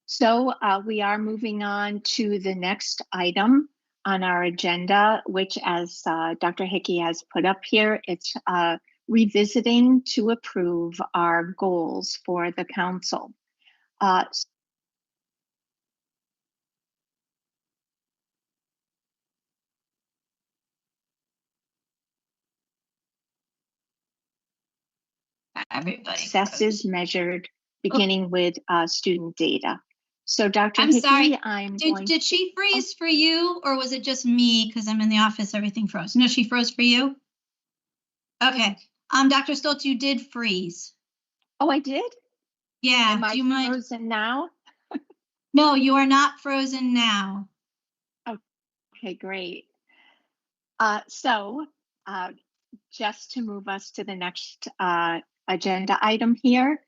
So we are moving on to the next item on our agenda, which, as Dr. Hickey has put up here, it's revisiting to approve our goals for the council. Everybody. Success is measured beginning with student data. So Dr. I'm Hickey, sorry. I'm Did she freeze for you, or was it just me because I'm in the office, everything froze? No, she froze for you? Okay. Dr. Stoltz, you did freeze. Oh, I did? Yeah. Am I frozen now? No, you are not frozen now. Okay, great. Just to move us to the next agenda item here,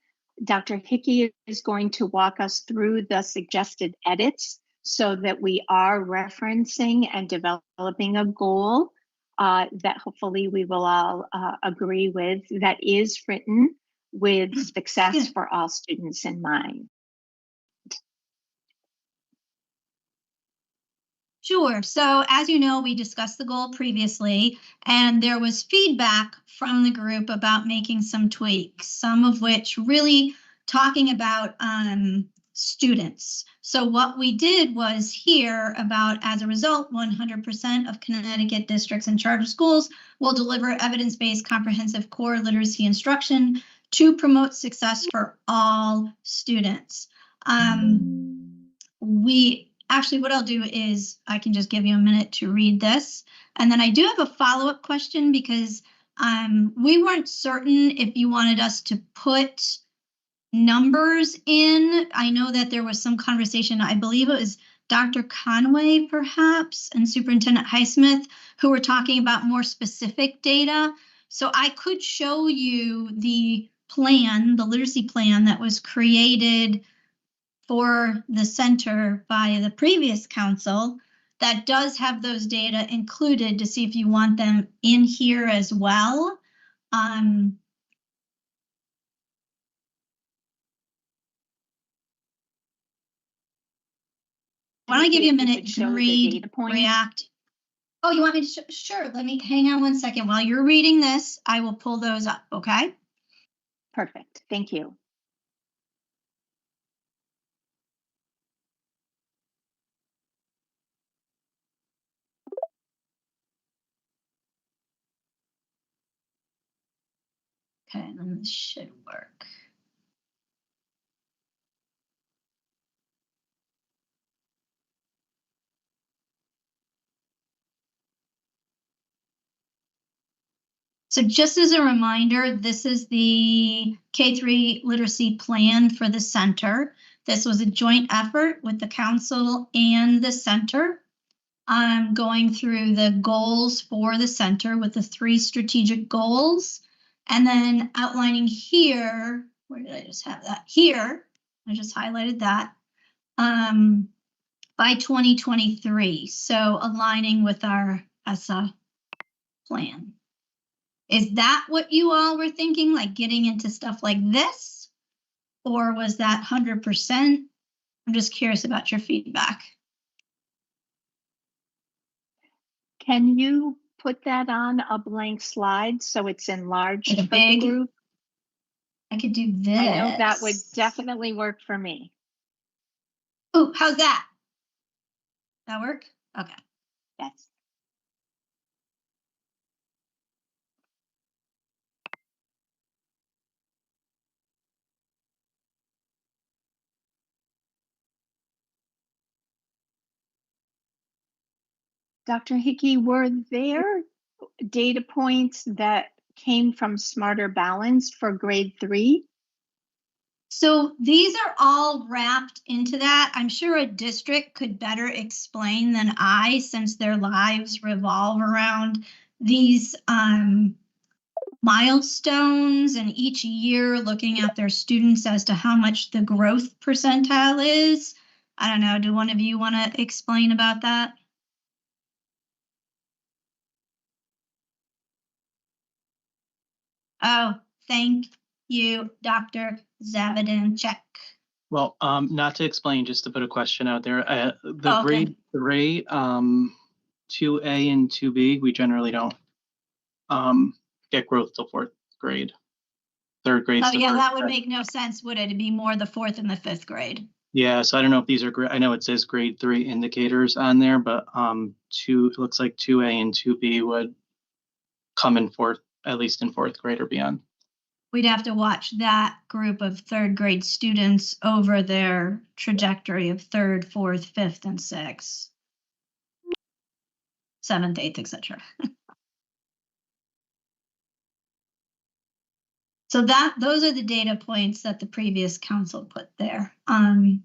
Dr. Hickey is going to walk us through the suggested edits so that we are referencing and developing a goal that hopefully we will all agree with, that is written with success for all students in mind. Sure. So as you know, we discussed the goal previously, and there was feedback from the group about making some tweaks, some of which really talking about students. So what we did was hear about, as a result, 100% of Connecticut districts and charter schools will deliver evidence-based comprehensive core literacy instruction to promote success for all students. Actually, what I'll do is I can just give you a minute to read this. And then I do have a follow-up question, because we weren't certain if you wanted us to put numbers in. I know that there was some conversation, I believe it was Dr. Conway, perhaps, and Superintendent Highsmith, who were talking about more specific data. So I could show you the plan, the literacy plan that was created for the center by the previous council that does have those data included to see if you want them in here as well. Why don't I give you a minute to read, react. Oh, you want me to? Sure, let me hang on one second. While you're reading this, I will pull those up, okay? Perfect, thank you. Okay, then this should work. So just as a reminder, this is the K-3 literacy plan for the center. This was a joint effort with the council and the center. I'm going through the goals for the center with the 3 strategic goals, and then outlining here, where did I just have that? Here, I just highlighted that, by 2023. So aligning with our ESSA plan. Is that what you all were thinking, like getting into stuff like this? Or was that 100%? I'm just curious about your feedback. Can you put that on a blank slide so it's enlarged Like a for the big group? I could do this. I know that would definitely work for me. Oh, how's that? That work? Okay. Yes. Dr. Hickey, were there data points that came from Smarter Balanced for grade 3? So these are all wrapped into that. I'm sure a district could better explain than I, since their lives revolve around these milestones and each year looking at their students as to how much the growth percentile is. I don't know, do one of you want to explain about that? Oh, thank you, Dr. Zavidanchek. Well, not to explain, just to put a question out there. The Okay. grade 3, 2A and 2B, we generally don't get growth till 4th grade. 3rd grade. Oh, yeah, that would make no sense, would it? It'd be more the 4th and the 5th grade. Yeah, so I don't know if these are I know it says grade 3 indicators on there, but it looks like 2A and 2B would come in 4th, at least in 4th grade or beyond. We'd have to watch that group of 3rd grade students over their trajectory of 3rd, 4th, 5th, and 6th, 7th, 8th, etc. So those are the data points that the previous council put there. And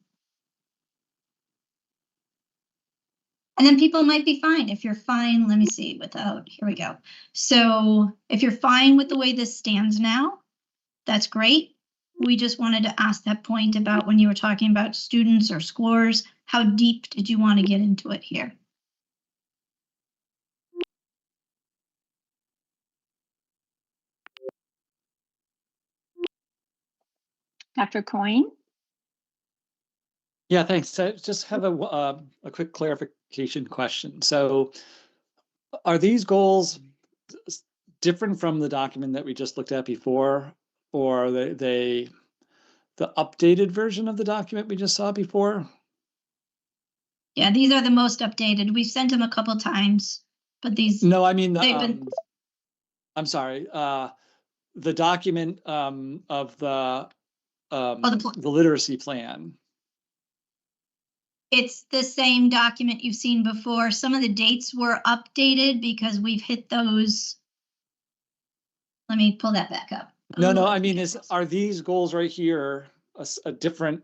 then people might be fine. If you're fine, let me see, here we go. So if you're fine with the way this stands now, that's great. We just wanted to ask that point about when you were talking about students or scores, how deep did you want to get into it here? Dr. Coyne? Yeah, thanks. I just have a quick clarification question. So are these goals different from the document that we just looked at before, or are they the updated version of the document we just saw before? Yeah, these are the most updated. We've sent them a couple times, but these. No, I mean, I'm sorry. The document of the literacy plan. It's the same document you've seen before. Some of the dates were updated because we've hit those. Let me pull that back up. No, I mean, are these goals right here a different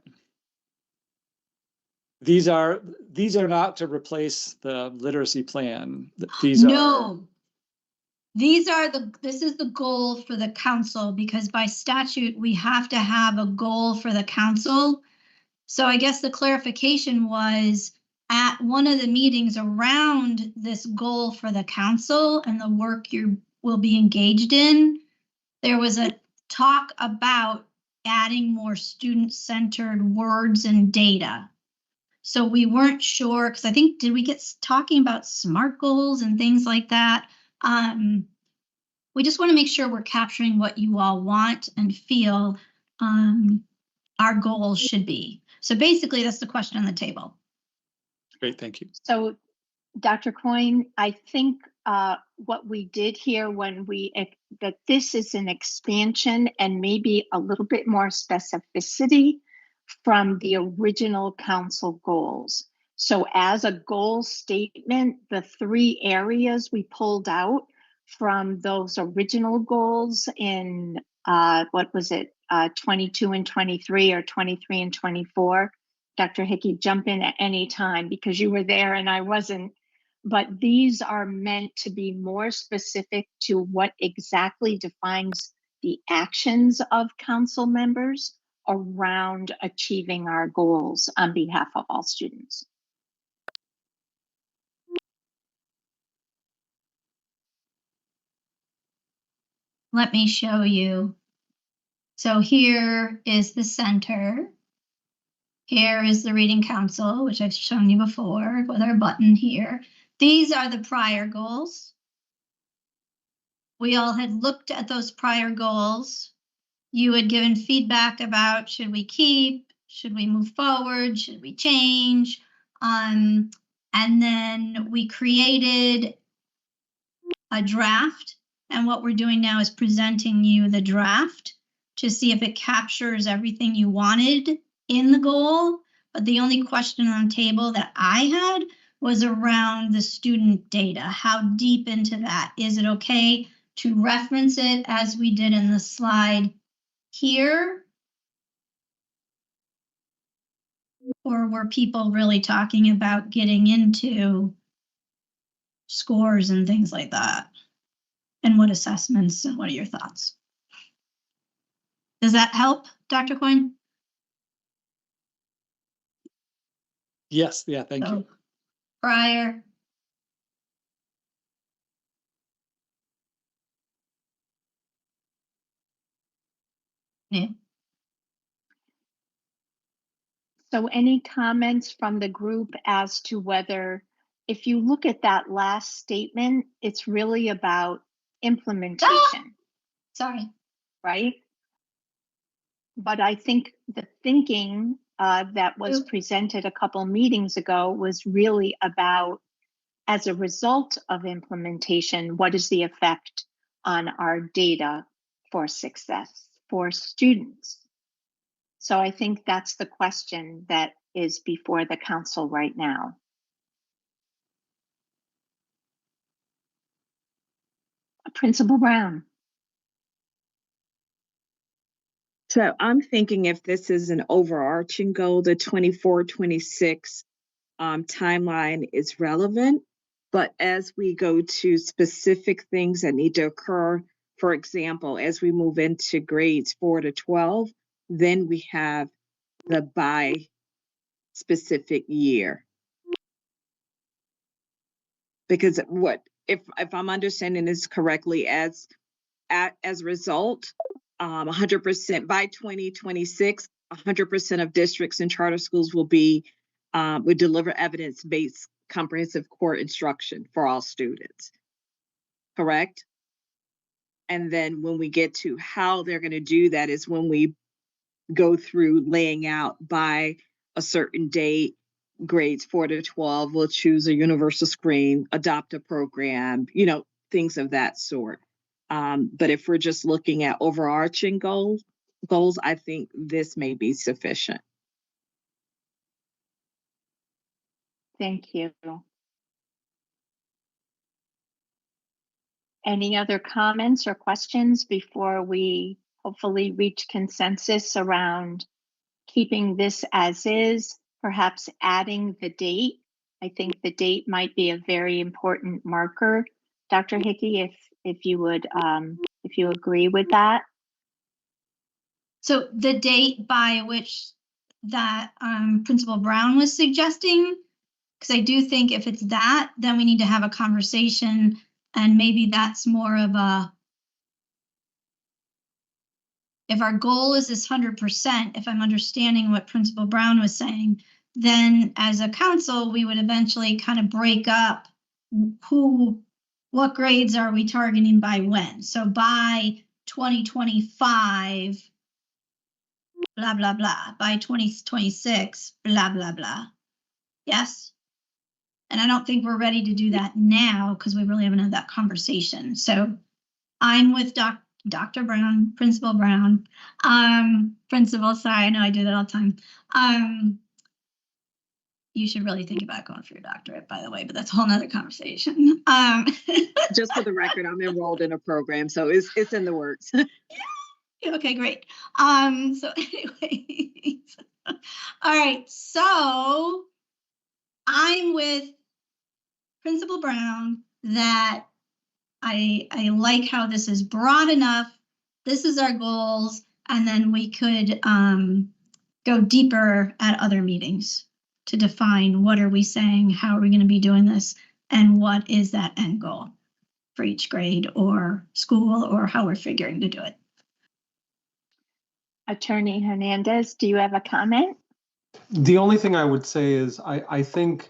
these are not to replace the literacy plan. These are No. This is the goal for the council, because by statute, we have to have a goal for the council. So I guess the clarification was at one of the meetings around this goal for the council and the work you will be engaged in, there was a talk about adding more student-centered words and data. So we weren't sure, because I think, did we get talking about SMART goals and things like that? We just want to make sure we're capturing what you all want and feel our goals should be. So basically, that's the question on the table. Great, thank you. So, Dr. Coyne, I think what we did here when that this is an expansion and maybe a little bit more specificity from the original council goals. So as a goal statement, the 3 areas we pulled out from those original goals in, what was it, 22 and 23 or 23 and 24. Dr. Hickey, jump in at any time because you were there and I wasn't. But these are meant to be more specific to what exactly defines the actions of council members around achieving our goals on behalf of all students. Let me show you. So here is the center. Here is the Reading Council, which I've shown you before with our button here. These are the prior goals. We all had looked at those prior goals. You had given feedback about, should we keep, should we move forward, should we change? And then we created a draft. And what we're doing now is presenting you the draft to see if it captures everything you wanted in the goal. But the only question on the table that I had was around the student data. How deep into that? Is it okay to reference it as we did in the slide here? Or were people really talking about getting into scores and things like that? And what assessments and what are your thoughts? Does that help, Dr. Coyne? Yes, yeah, thank you. Prior. Yeah. So any comments from the group as to whether, if you look at that last statement, it's really about implementation. Sorry. Right? But I think the thinking that was presented a couple meetings ago was really about, as a result of implementation, what is the effect on our data for success for students? So I think that's the question that is before the council right now. Principal Brown. So I'm thinking if this is an overarching goal, the 24-26 timeline is relevant. But as we go to specific things that need to occur, for example, as we move into grades 4 to 12, then we have the by specific year. Because what if I'm understanding this correctly, as a result, 100% by 2026, 100% of districts and charter schools will deliver evidence-based comprehensive core instruction for all students. Correct? And then when we get to how they're going to do that is when we go through laying out by a certain date, grades 4 to 12 will choose a universal screen, adopt a program, things of that sort. But if we're just looking at overarching goals, I think this may be sufficient. Thank you. Any other comments or questions before we hopefully reach consensus around keeping this as is perhaps adding the date. I think the date might be a very important marker. Dr. Hickey, if you would, if you agree with that. So the date by which that Principal Brown was suggesting, because I do think if it's that, then we need to have a conversation, and maybe that's more of a, if our goal is this 100%, if I'm understanding what Principal Brown was saying, then as a council, we would eventually kind of break up what grades are we targeting by when. So by 2025, blah, blah, blah, by 2026, blah, blah, blah. Yes? And I don't think we're ready to do that now because we really haven't had that conversation. So I'm with Dr. Brown, Principal Brown, Principal, sorry, I know I do that all the time. You should really think about going for your doctorate, by the way, but that's a whole nother conversation. Just for the record, I'm enrolled in a program, so it's in the works. Okay, great. So anyways, all right, so I'm with Principal Brown that I like how this is broad enough. This is our goals, and then we could go deeper at other meetings to define what are we saying, how are we going to be doing this, and what is that end goal for each grade or school or how we're figuring to do it. Attorney Hernandez, do you have a comment? The only thing I would say is I think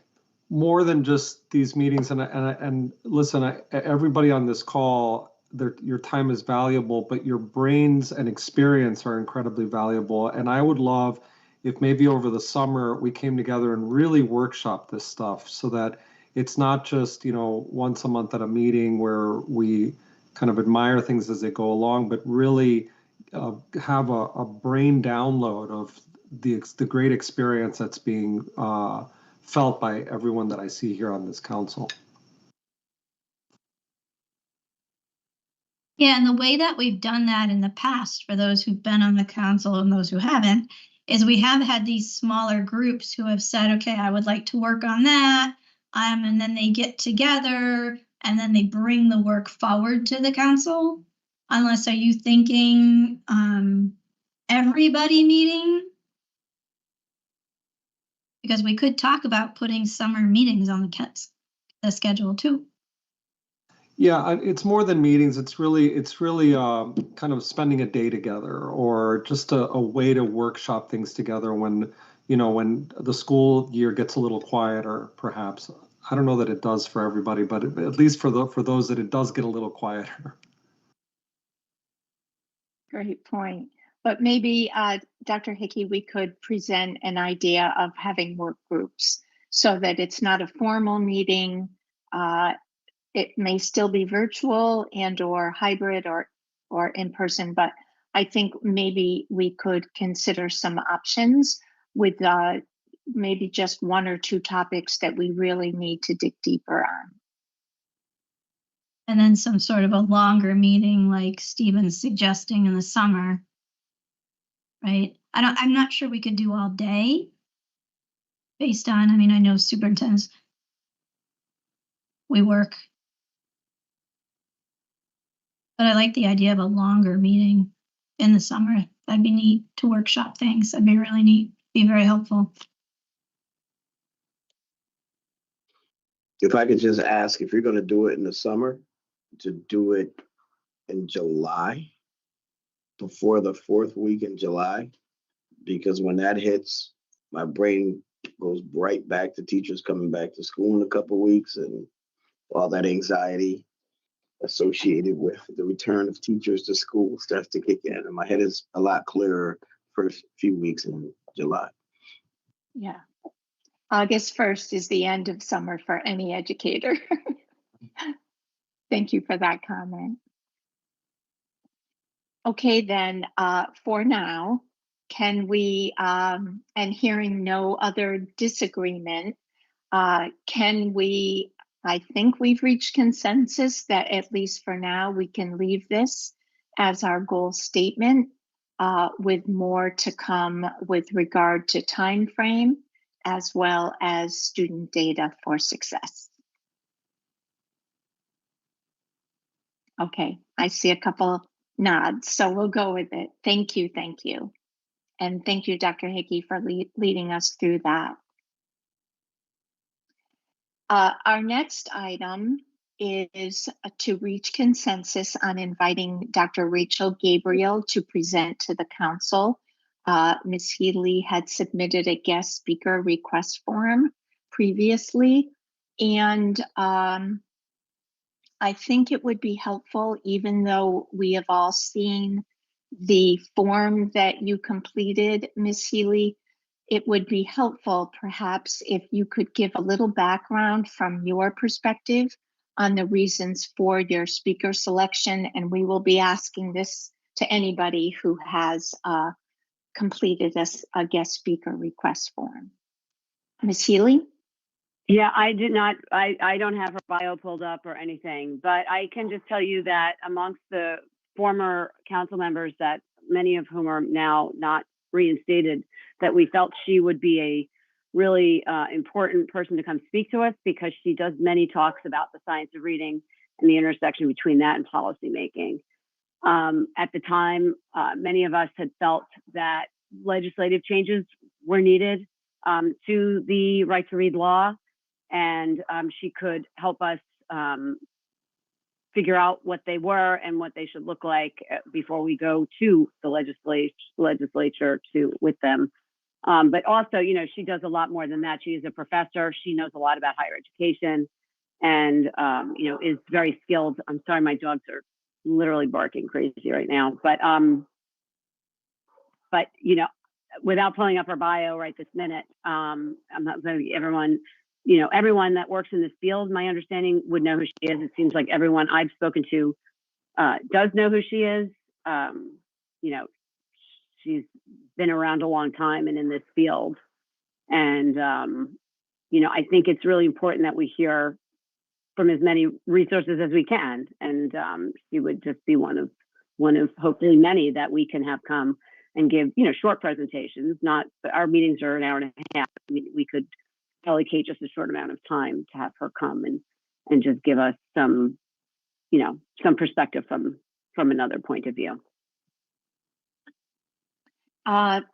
more than just these meetings, and listen, everybody on this call, your time is valuable, but your brains and experience are incredibly valuable. And I would love if maybe over the summer we came together and really workshop this stuff so that it's not just, once a month at a meeting where we kind of admire things as they go along, but really have a brain download of the great experience that's being felt by everyone that I see here on this council. Yeah, and the way that we've done that in the past, for those who've been on the council and those who haven't, is we have had these smaller groups who have said, okay, I would like to work on that. And then they get together and then they bring the work forward to the council. Unless, are you thinking everybody meeting? Because we could talk about putting summer meetings on the schedule too. Yeah, it's more than meetings. It's really kind of spending a day together, or just a way to workshop things together when the school year gets a little quieter, perhaps. I don't know that it does for everybody, but at least for those that it does get a little quieter. Great point. But maybe, Dr. Hickey, we could present an idea of having work groups so that it's not a formal meeting. It may still be virtual and or hybrid or in person, but I think maybe we could consider some options with maybe just one or two topics that we really need to dig deeper on. And then some sort of a longer meeting like Stephen's suggesting in the summer, right? I'm not sure we could do all day based on, I know superintendents, we work. But I like the idea of a longer meeting in the summer. That'd be neat to workshop things. That'd be really neat, be very helpful. If I could just ask, if you're going to do it in the summer, to do it in July, before the 4th week in July, because when that hits, my brain goes right back to teachers coming back to school in a couple of weeks and all that anxiety associated with the return of teachers to school starts to kick in, and my head is a lot clearer first few weeks in July. Yeah. August 1st is the end of summer for any educator. Thank you for that comment. Okay, then for now, can we, and hearing no other disagreement, can we, I think we've reached consensus that at least for now, we can leave this as our goal statement with more to come with regard to time frame as well as student data for success. Okay, I see a couple nods, so we'll go with it. Thank you, thank you. And thank you, Dr. Hickey, for leading us through that. Our next item is to reach consensus on inviting Dr. Rachel Gabriel to present to the council. Ms. Healy had submitted a guest speaker request form previously, and I think it would be helpful, even though we have all seen the form that you completed, Ms. Healy, it would be helpful perhaps if you could give a little background from your perspective on the reasons for your speaker selection, and we will be asking this to anybody who has completed a guest speaker request form. Ms. Healy? Yeah, I did not, I don't have her bio pulled up or anything, but I can just tell you that amongst the former council members, that many of whom are now not reinstated, that we felt she would be a really important person to come speak to us, because she does many talks about the science of reading and the intersection between that and policymaking. At the time, many of us had felt that legislative changes were needed to the right to read law, and she could help us figure out what they were and what they should look like before we go to the legislature with them. But also, you know, she does a lot more than that. She is a professor. She knows a lot about higher education, and you know, is very skilled. I'm sorry, my dogs are literally barking crazy right now. But you know, without pulling up her bio right this minute, I'm not going to everyone. You know, everyone that works in this field, my understanding, would know who she is. It seems like everyone I've spoken to does know who she is. You know, she's been around a long time and in this field. And, you know, I think it's really important that we hear from as many resources as we can. And she would just be one of hopefully many that we can have come and give, you know, short presentations. Not, our meetings are an hour and a half. I mean, we could allocate just a short amount of time to have her come and just give us some, you know, some perspective from another point of view. I'm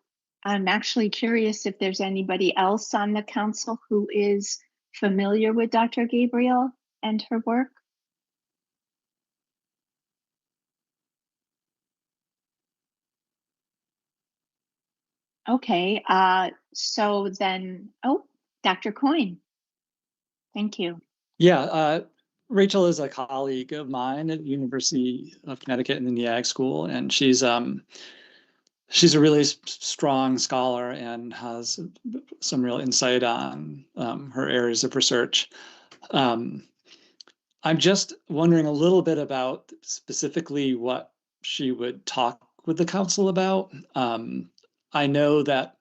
actually curious if there's anybody else on the council who is familiar with Dr. Gabriel and her work. Okay, so then, oh, Dr. Coyne. Thank you. Yeah, Rachel is a colleague of mine at University of Connecticut in the NEAG school, and she's a really strong scholar and has some real insight on her areas of research. I'm just wondering a little bit about specifically what she would talk with the council about. I know that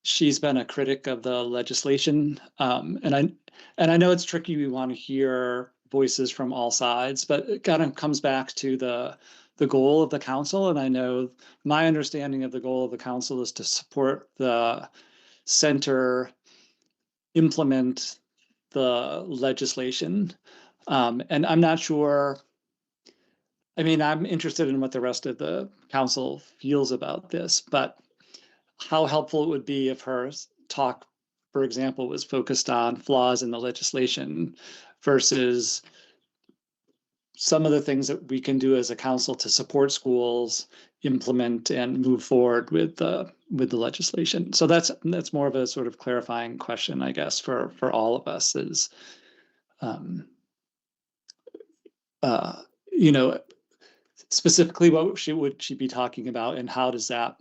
she's been a critic of the legislation, and I know it's tricky. We want to hear voices from all sides, but it kind of comes back to the goal of the council. And I know my understanding of the goal of the council is to support the center implement the legislation. And I'm not sure. I mean, I'm interested in what the rest of the council feels about this, but how helpful it would be if her talk, for example, was focused on flaws in the legislation versus some of the things that we can do as a council to support schools implement and move forward with the legislation. So that's more of a sort of clarifying question, I guess, for all of us is, you know, specifically what would she be talking about, and how does that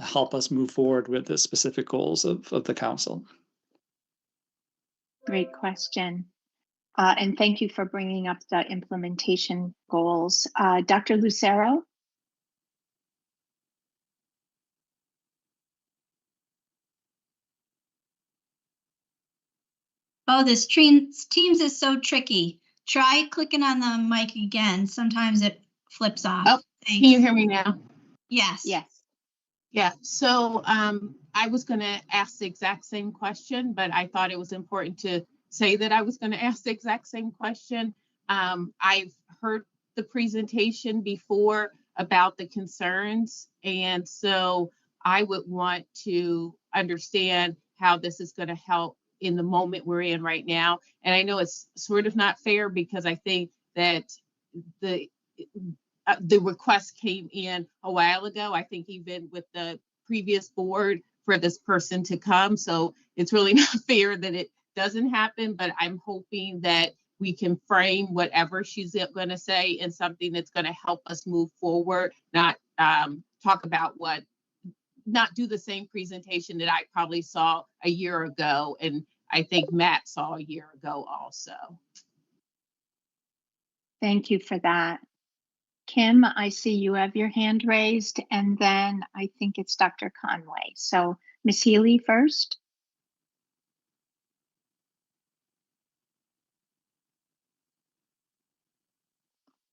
help us move forward with the specific goals of the council? Great question. And thank you for bringing up the implementation goals. Dr. Lucero? Oh, this Teams is so tricky. Try clicking on the mic again. Sometimes it flips off. Oh, can you hear me now? Yes. Yes. Yeah, so I was going to ask the exact same question, but I thought it was important to say that I was going to ask the exact same question. I've heard the presentation before about the concerns, and so I would want to understand how this is going to help in the moment we're in right now. And I know it's sort of not fair because I think that the request came in a while ago. I think even with the previous board for this person to come. So it's really not fair that it doesn't happen, but I'm hoping that we can frame whatever she's going to say in something that's going to help us move forward, not talk about not do the same presentation that I probably saw a year ago. And I think Matt saw a year ago also. Thank you for that. Kim, I see you have your hand raised, and then I think it's Dr. Conway. So Ms. Healy first.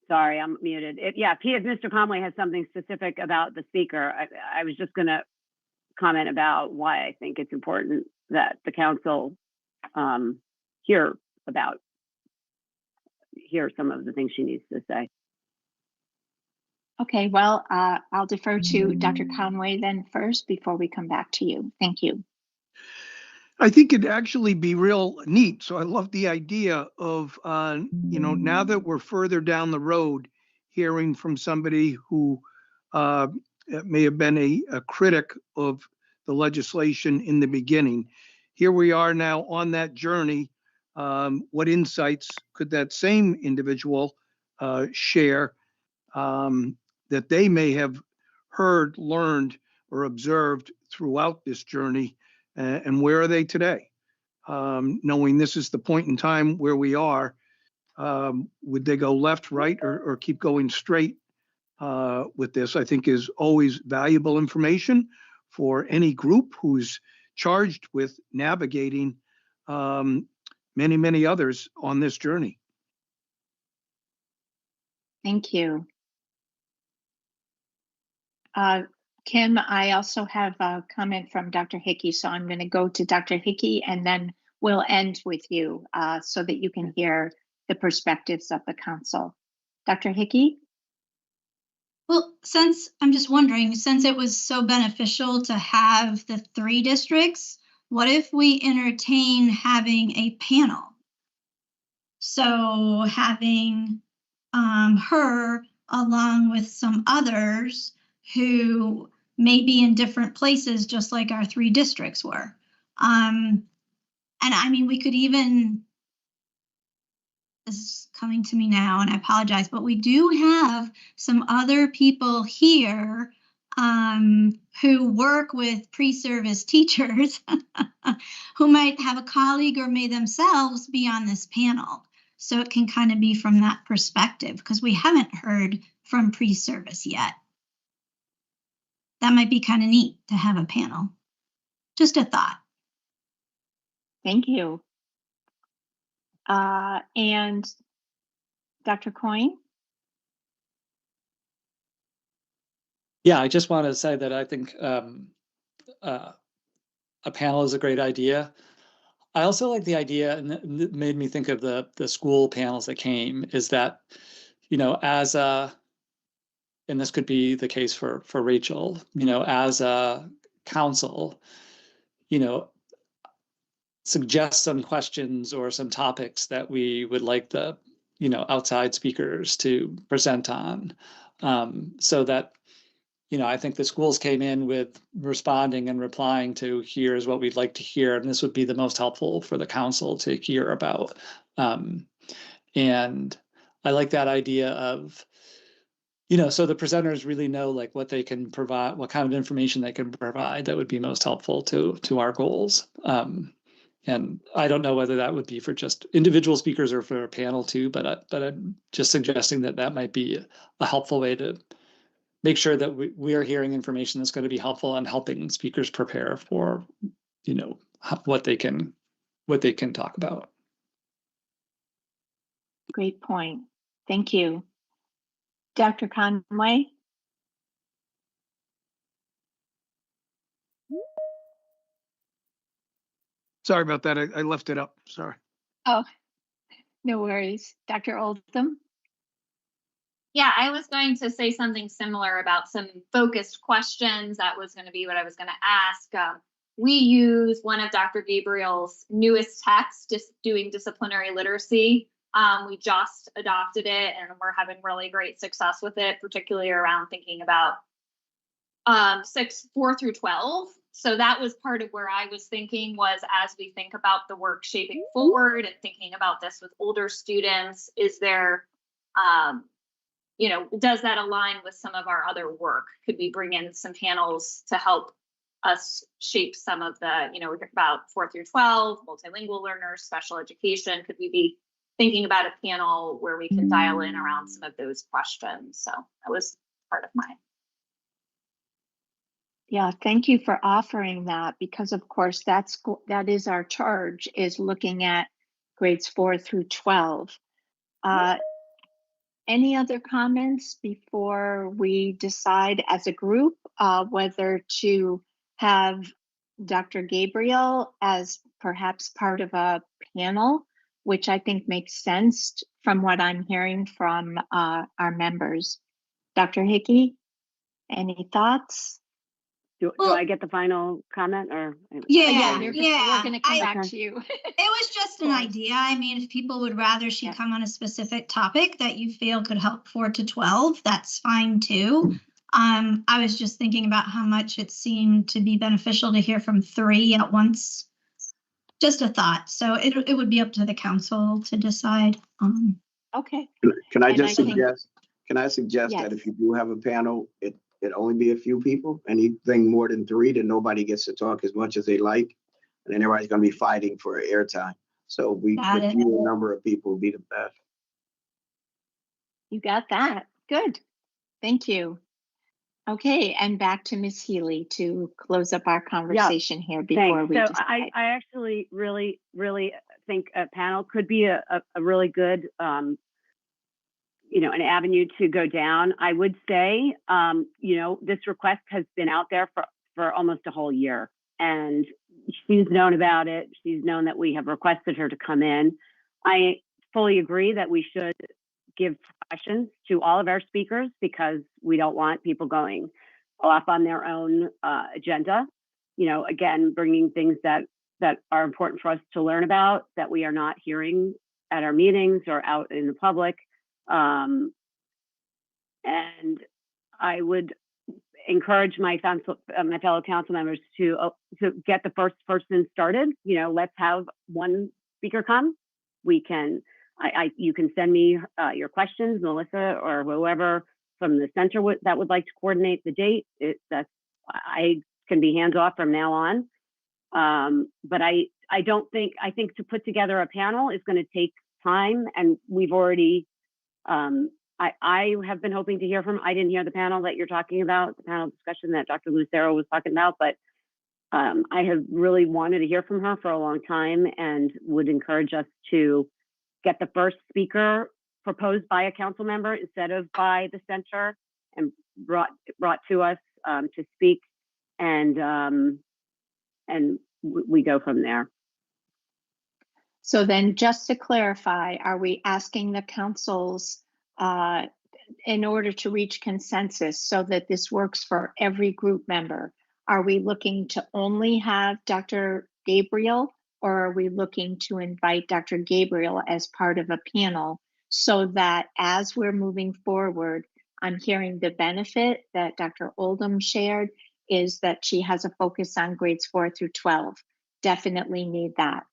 Sorry, I'm muted. If Mr. Conway has something specific about the speaker, I was just going to comment about why I think it's important that the council hear some of the things she needs to say. Okay, well, I'll defer to Dr. Conway then first before we come back to you. Thank you. I think it'd actually be real neat. So I love the idea of, now that we're further down the road, hearing from somebody who may have been a critic of the legislation in the beginning. Here we are now on that journey. What insights could that same individual share that they may have heard, learned, or observed throughout this journey? And where are they today? Knowing this is the point in time where we are, would they go left, right, or keep going straight with this? I think is always valuable information for any group who's charged with navigating many, many others on this journey. Thank you. Kim, I also have a comment from Dr. Hickey, so I'm going to go to Dr. Hickey and then we'll end with you so that you can hear the perspectives of the council. Dr. Hickey? Well, I'm just wondering, since it was so beneficial to have the 3 districts, what if we entertain having a panel? So having her along with some others who may be in different places, just like our 3 districts were. And I mean, we could even, this is coming to me now and I apologize, but we do have some other people here who work with pre-service teachers who might have a colleague or may themselves be on this panel. So it can kind of be from that perspective because we haven't heard from pre-service yet. That might be kind of neat to have a panel. Just a thought. Thank you. And Dr. Coyne? Yeah, I just want to say that I think a panel is a great idea. I also like the idea, and it made me think of the school panels that came, is that, as a, and this could be the case for Rachel, as a council, suggest some questions or some topics that we would like the, outside speakers to present on, so that, I think the schools came in with responding and replying to here's what we'd like to hear, and this would be the most helpful for the council to hear about. And I like that idea of, so the presenters really know like what they can provide, what kind of information they can provide that would be most helpful to our goals. And I don't know whether that would be for just individual speakers or for a panel too, but I'm just suggesting that might be a helpful way to make sure that we are hearing information that's going to be helpful and helping speakers prepare for, what they can talk about. Great point. Thank you. Dr. Conway? Sorry about that. I left it up. Sorry. Oh, no worries. Dr. Oldham? Yeah, I was going to say something similar about some focused questions. That was going to be what I was going to ask. We use one of Dr. Gabriel's newest texts, doing disciplinary literacy. We just adopted it and we're having really great success with it, particularly around thinking about 4 through 12. So that was part of where I was thinking was, as we think about the work shaping forward and thinking about this with older students, is there, does that align with some of our other work? Could we bring in some panels to help us shape some of the, we talked about 4 through 12, multilingual learners, special education. Could we be thinking about a panel where we can dial in around some of those questions? So that was part of mine. Yeah, thank you for offering that, because of course that is our charge, is looking at grades 4 through 12. Any other comments before we decide as a group whether to have Dr. Gabriel as perhaps part of a panel, which I think makes sense from what I'm hearing from our members? Dr. Hickey, any thoughts? Do I get the final comment or? Yeah, We're going to come back to you. It was just an idea. I mean, if people would rather she come on a specific topic that you feel could help 4 to 12, that's fine too. I was just thinking about how much it seemed to be beneficial to hear from 3 at once. Just a thought. So it would be up to the council to decide. Okay. Can I just suggest? Can I suggest Yes. that if you do have a panel, it only be a few people. Anything more than 3, then nobody gets to talk as much as they like, and then everybody's going to be fighting for airtime. So the fewer number of people would be the best. You got that. Good. Thank you. Okay, and back to Ms. Healy to close up our conversation here before we So decide. I actually really, really think a panel could be a really good an avenue to go down. I would say, this request has been out there for almost a whole year, and she's known about it. She's known that we have requested her to come in. I fully agree that we should give questions to all of our speakers, because we don't want people going off on their own agenda. Again, bringing things that are important for us to learn about, that we are not hearing at our meetings or out in the public. And I would encourage my fellow council members to get the first person started. Let's have one speaker come. We can, you can send me your questions, Melissa or whoever from the center that would like to coordinate the date. I can be hands off from now on. But I think to put together a panel is going to take time, and we've already. I have been hoping to hear from. I didn't hear the panel that you're talking about, the panel discussion that Dr. Lucero was talking about, but I have really wanted to hear from her for a long time, and would encourage us to get the first speaker proposed by a council member instead of by the center, and brought to us to speak, and we go from there. So then, just to clarify, are we asking the councils in order to reach consensus so that this works for every group member? Are we looking to only have Dr. Gabriel, or are we looking to invite Dr. Gabriel as part of a panel, so that as we're moving forward, I'm hearing the benefit that Dr. Oldham shared is that she has a focus on grades 4 through 12. Definitely need that.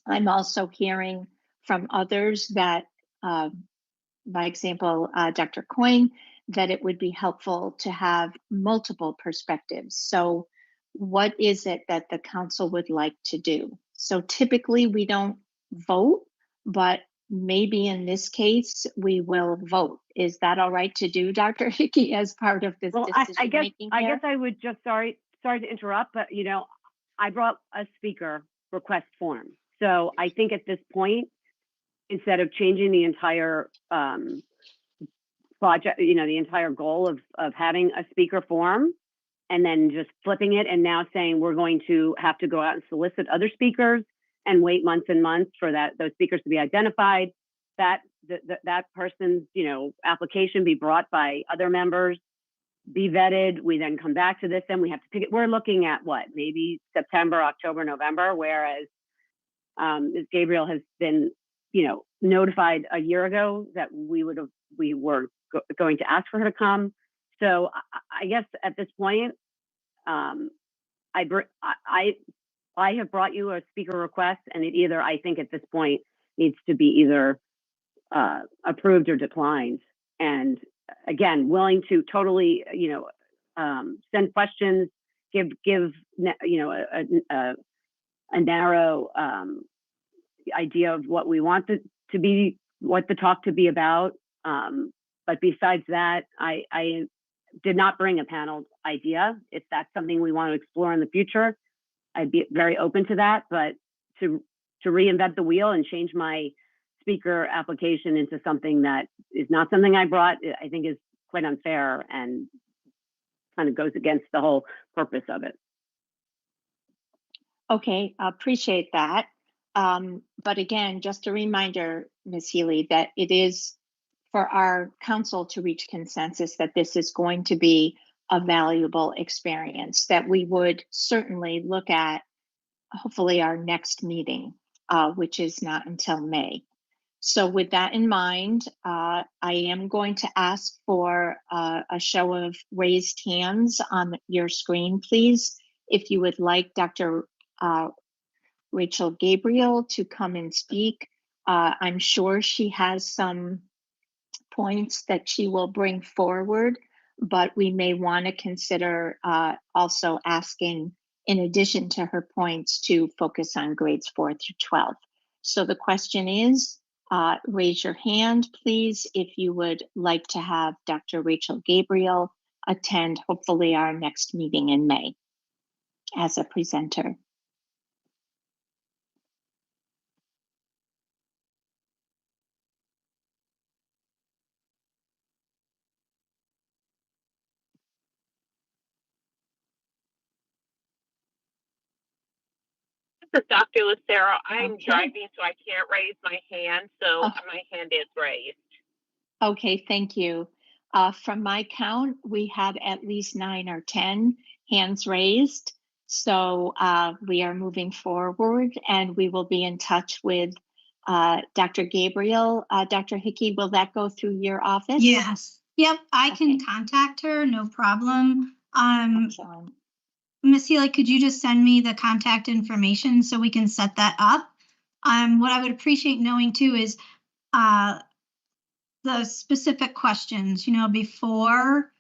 I'm also hearing from others that, by example, Dr. Coyne, that it would be helpful to have multiple perspectives. So what is it that the council would like to do? So typically we don't vote, but maybe in this case we will vote. Is that all right to do, Dr. Hickey, as part of this decision making? I guess I would just, sorry to interrupt, but I brought a speaker request form. So I think at this point, instead of changing the entire project, the entire goal of having a speaker form, and then just flipping it and now saying we're going to have to go out and solicit other speakers and wait months and months for those speakers to be identified, that person's application be brought by other members, be vetted. We then come back to this and we have to pick it. We're looking at what, maybe September, October, November, whereas Ms. Gabriel has been, notified a year ago that we were going to ask for her to come. So I guess at this point, I have brought you a speaker request, and I think at this point needs to be either approved or declined. And again, willing to totally, send questions, give a narrow idea of what we want to be, what the talk to be about. But besides that, I did not bring a panel idea. If that's something we want to explore in the future, I'd be very open to that. But to reinvent the wheel and change my speaker application into something that is not something I brought, I think is quite unfair and kind of goes against the whole purpose of it. Okay, appreciate that. But again, just a reminder, Ms. Healy, that it is for our council to reach consensus that this is going to be a valuable experience that we would certainly look at, hopefully our next meeting, which is not until May. So with that in mind, I am going to ask for a show of raised hands on your screen, please. If you would like Dr. Rachel Gabriel to come and speak. I'm sure she has some points that she will bring forward, but we may want to consider also asking, in addition to her points, to focus on grades 4 through 12. So the question is, raise your hand, please, if you would like to have Dr. Rachel Gabriel attend, hopefully, our next meeting in May as a presenter. This is Dr. Lucero. I'm Okay. driving, so I can't raise my hand, so Oh. my hand is raised. Okay, thank you. From my count, we had at least 9 or 10 hands raised. So we are moving forward and we will be in touch with Dr. Gabriel. Dr. Hickey, will that go through your office? Yes. Yep, I can Okay. contact her, no problem. Excellent. Miss Healy, could you just send me the contact information so we can set that up? What I would appreciate knowing too is the specific questions. Before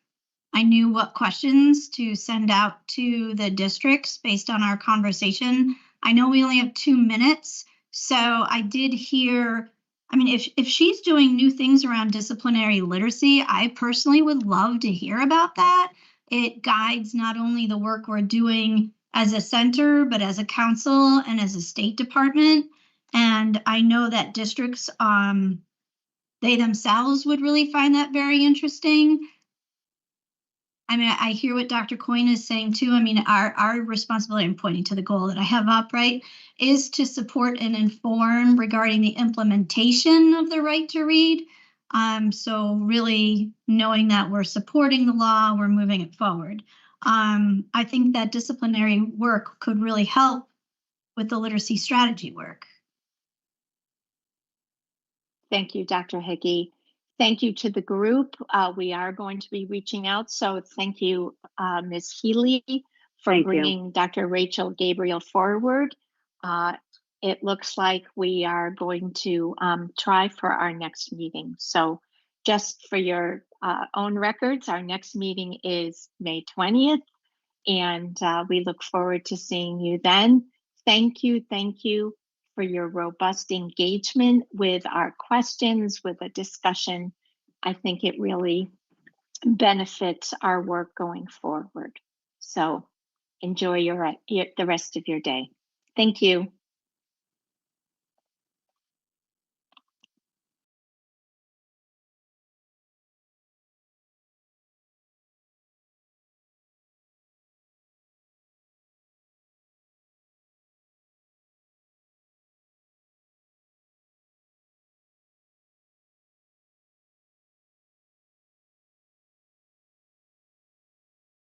I knew what questions to send out to the districts based on our conversation. I know we only have 2 minutes, so I did hear, if she's doing new things around disciplinary literacy, I personally would love to hear about that. It guides not only the work we're doing as a center, but as a council and as a state department. And I know that districts, they themselves would really find that very interesting. I hear what Dr. Coyne is saying too. Our responsibility, I'm pointing to the goal that I have up, right, is to support and inform regarding the implementation of the right to read. So really knowing that we're supporting the law, we're moving it forward. I think that disciplinary work could really help with the literacy strategy work. Thank you, Dr. Hickey. Thank you to the group. We are going to be reaching out. So thank you, Ms. Healy, for bringing Dr. Rachel Gabriel forward. It looks like we are going to try for our next meeting. So just for your own records, our next meeting is May 20th, and we look forward to seeing you then. Thank you for your robust engagement with our questions, with the discussion. I think it really benefits our work going forward. So enjoy the rest of your day. Thank you.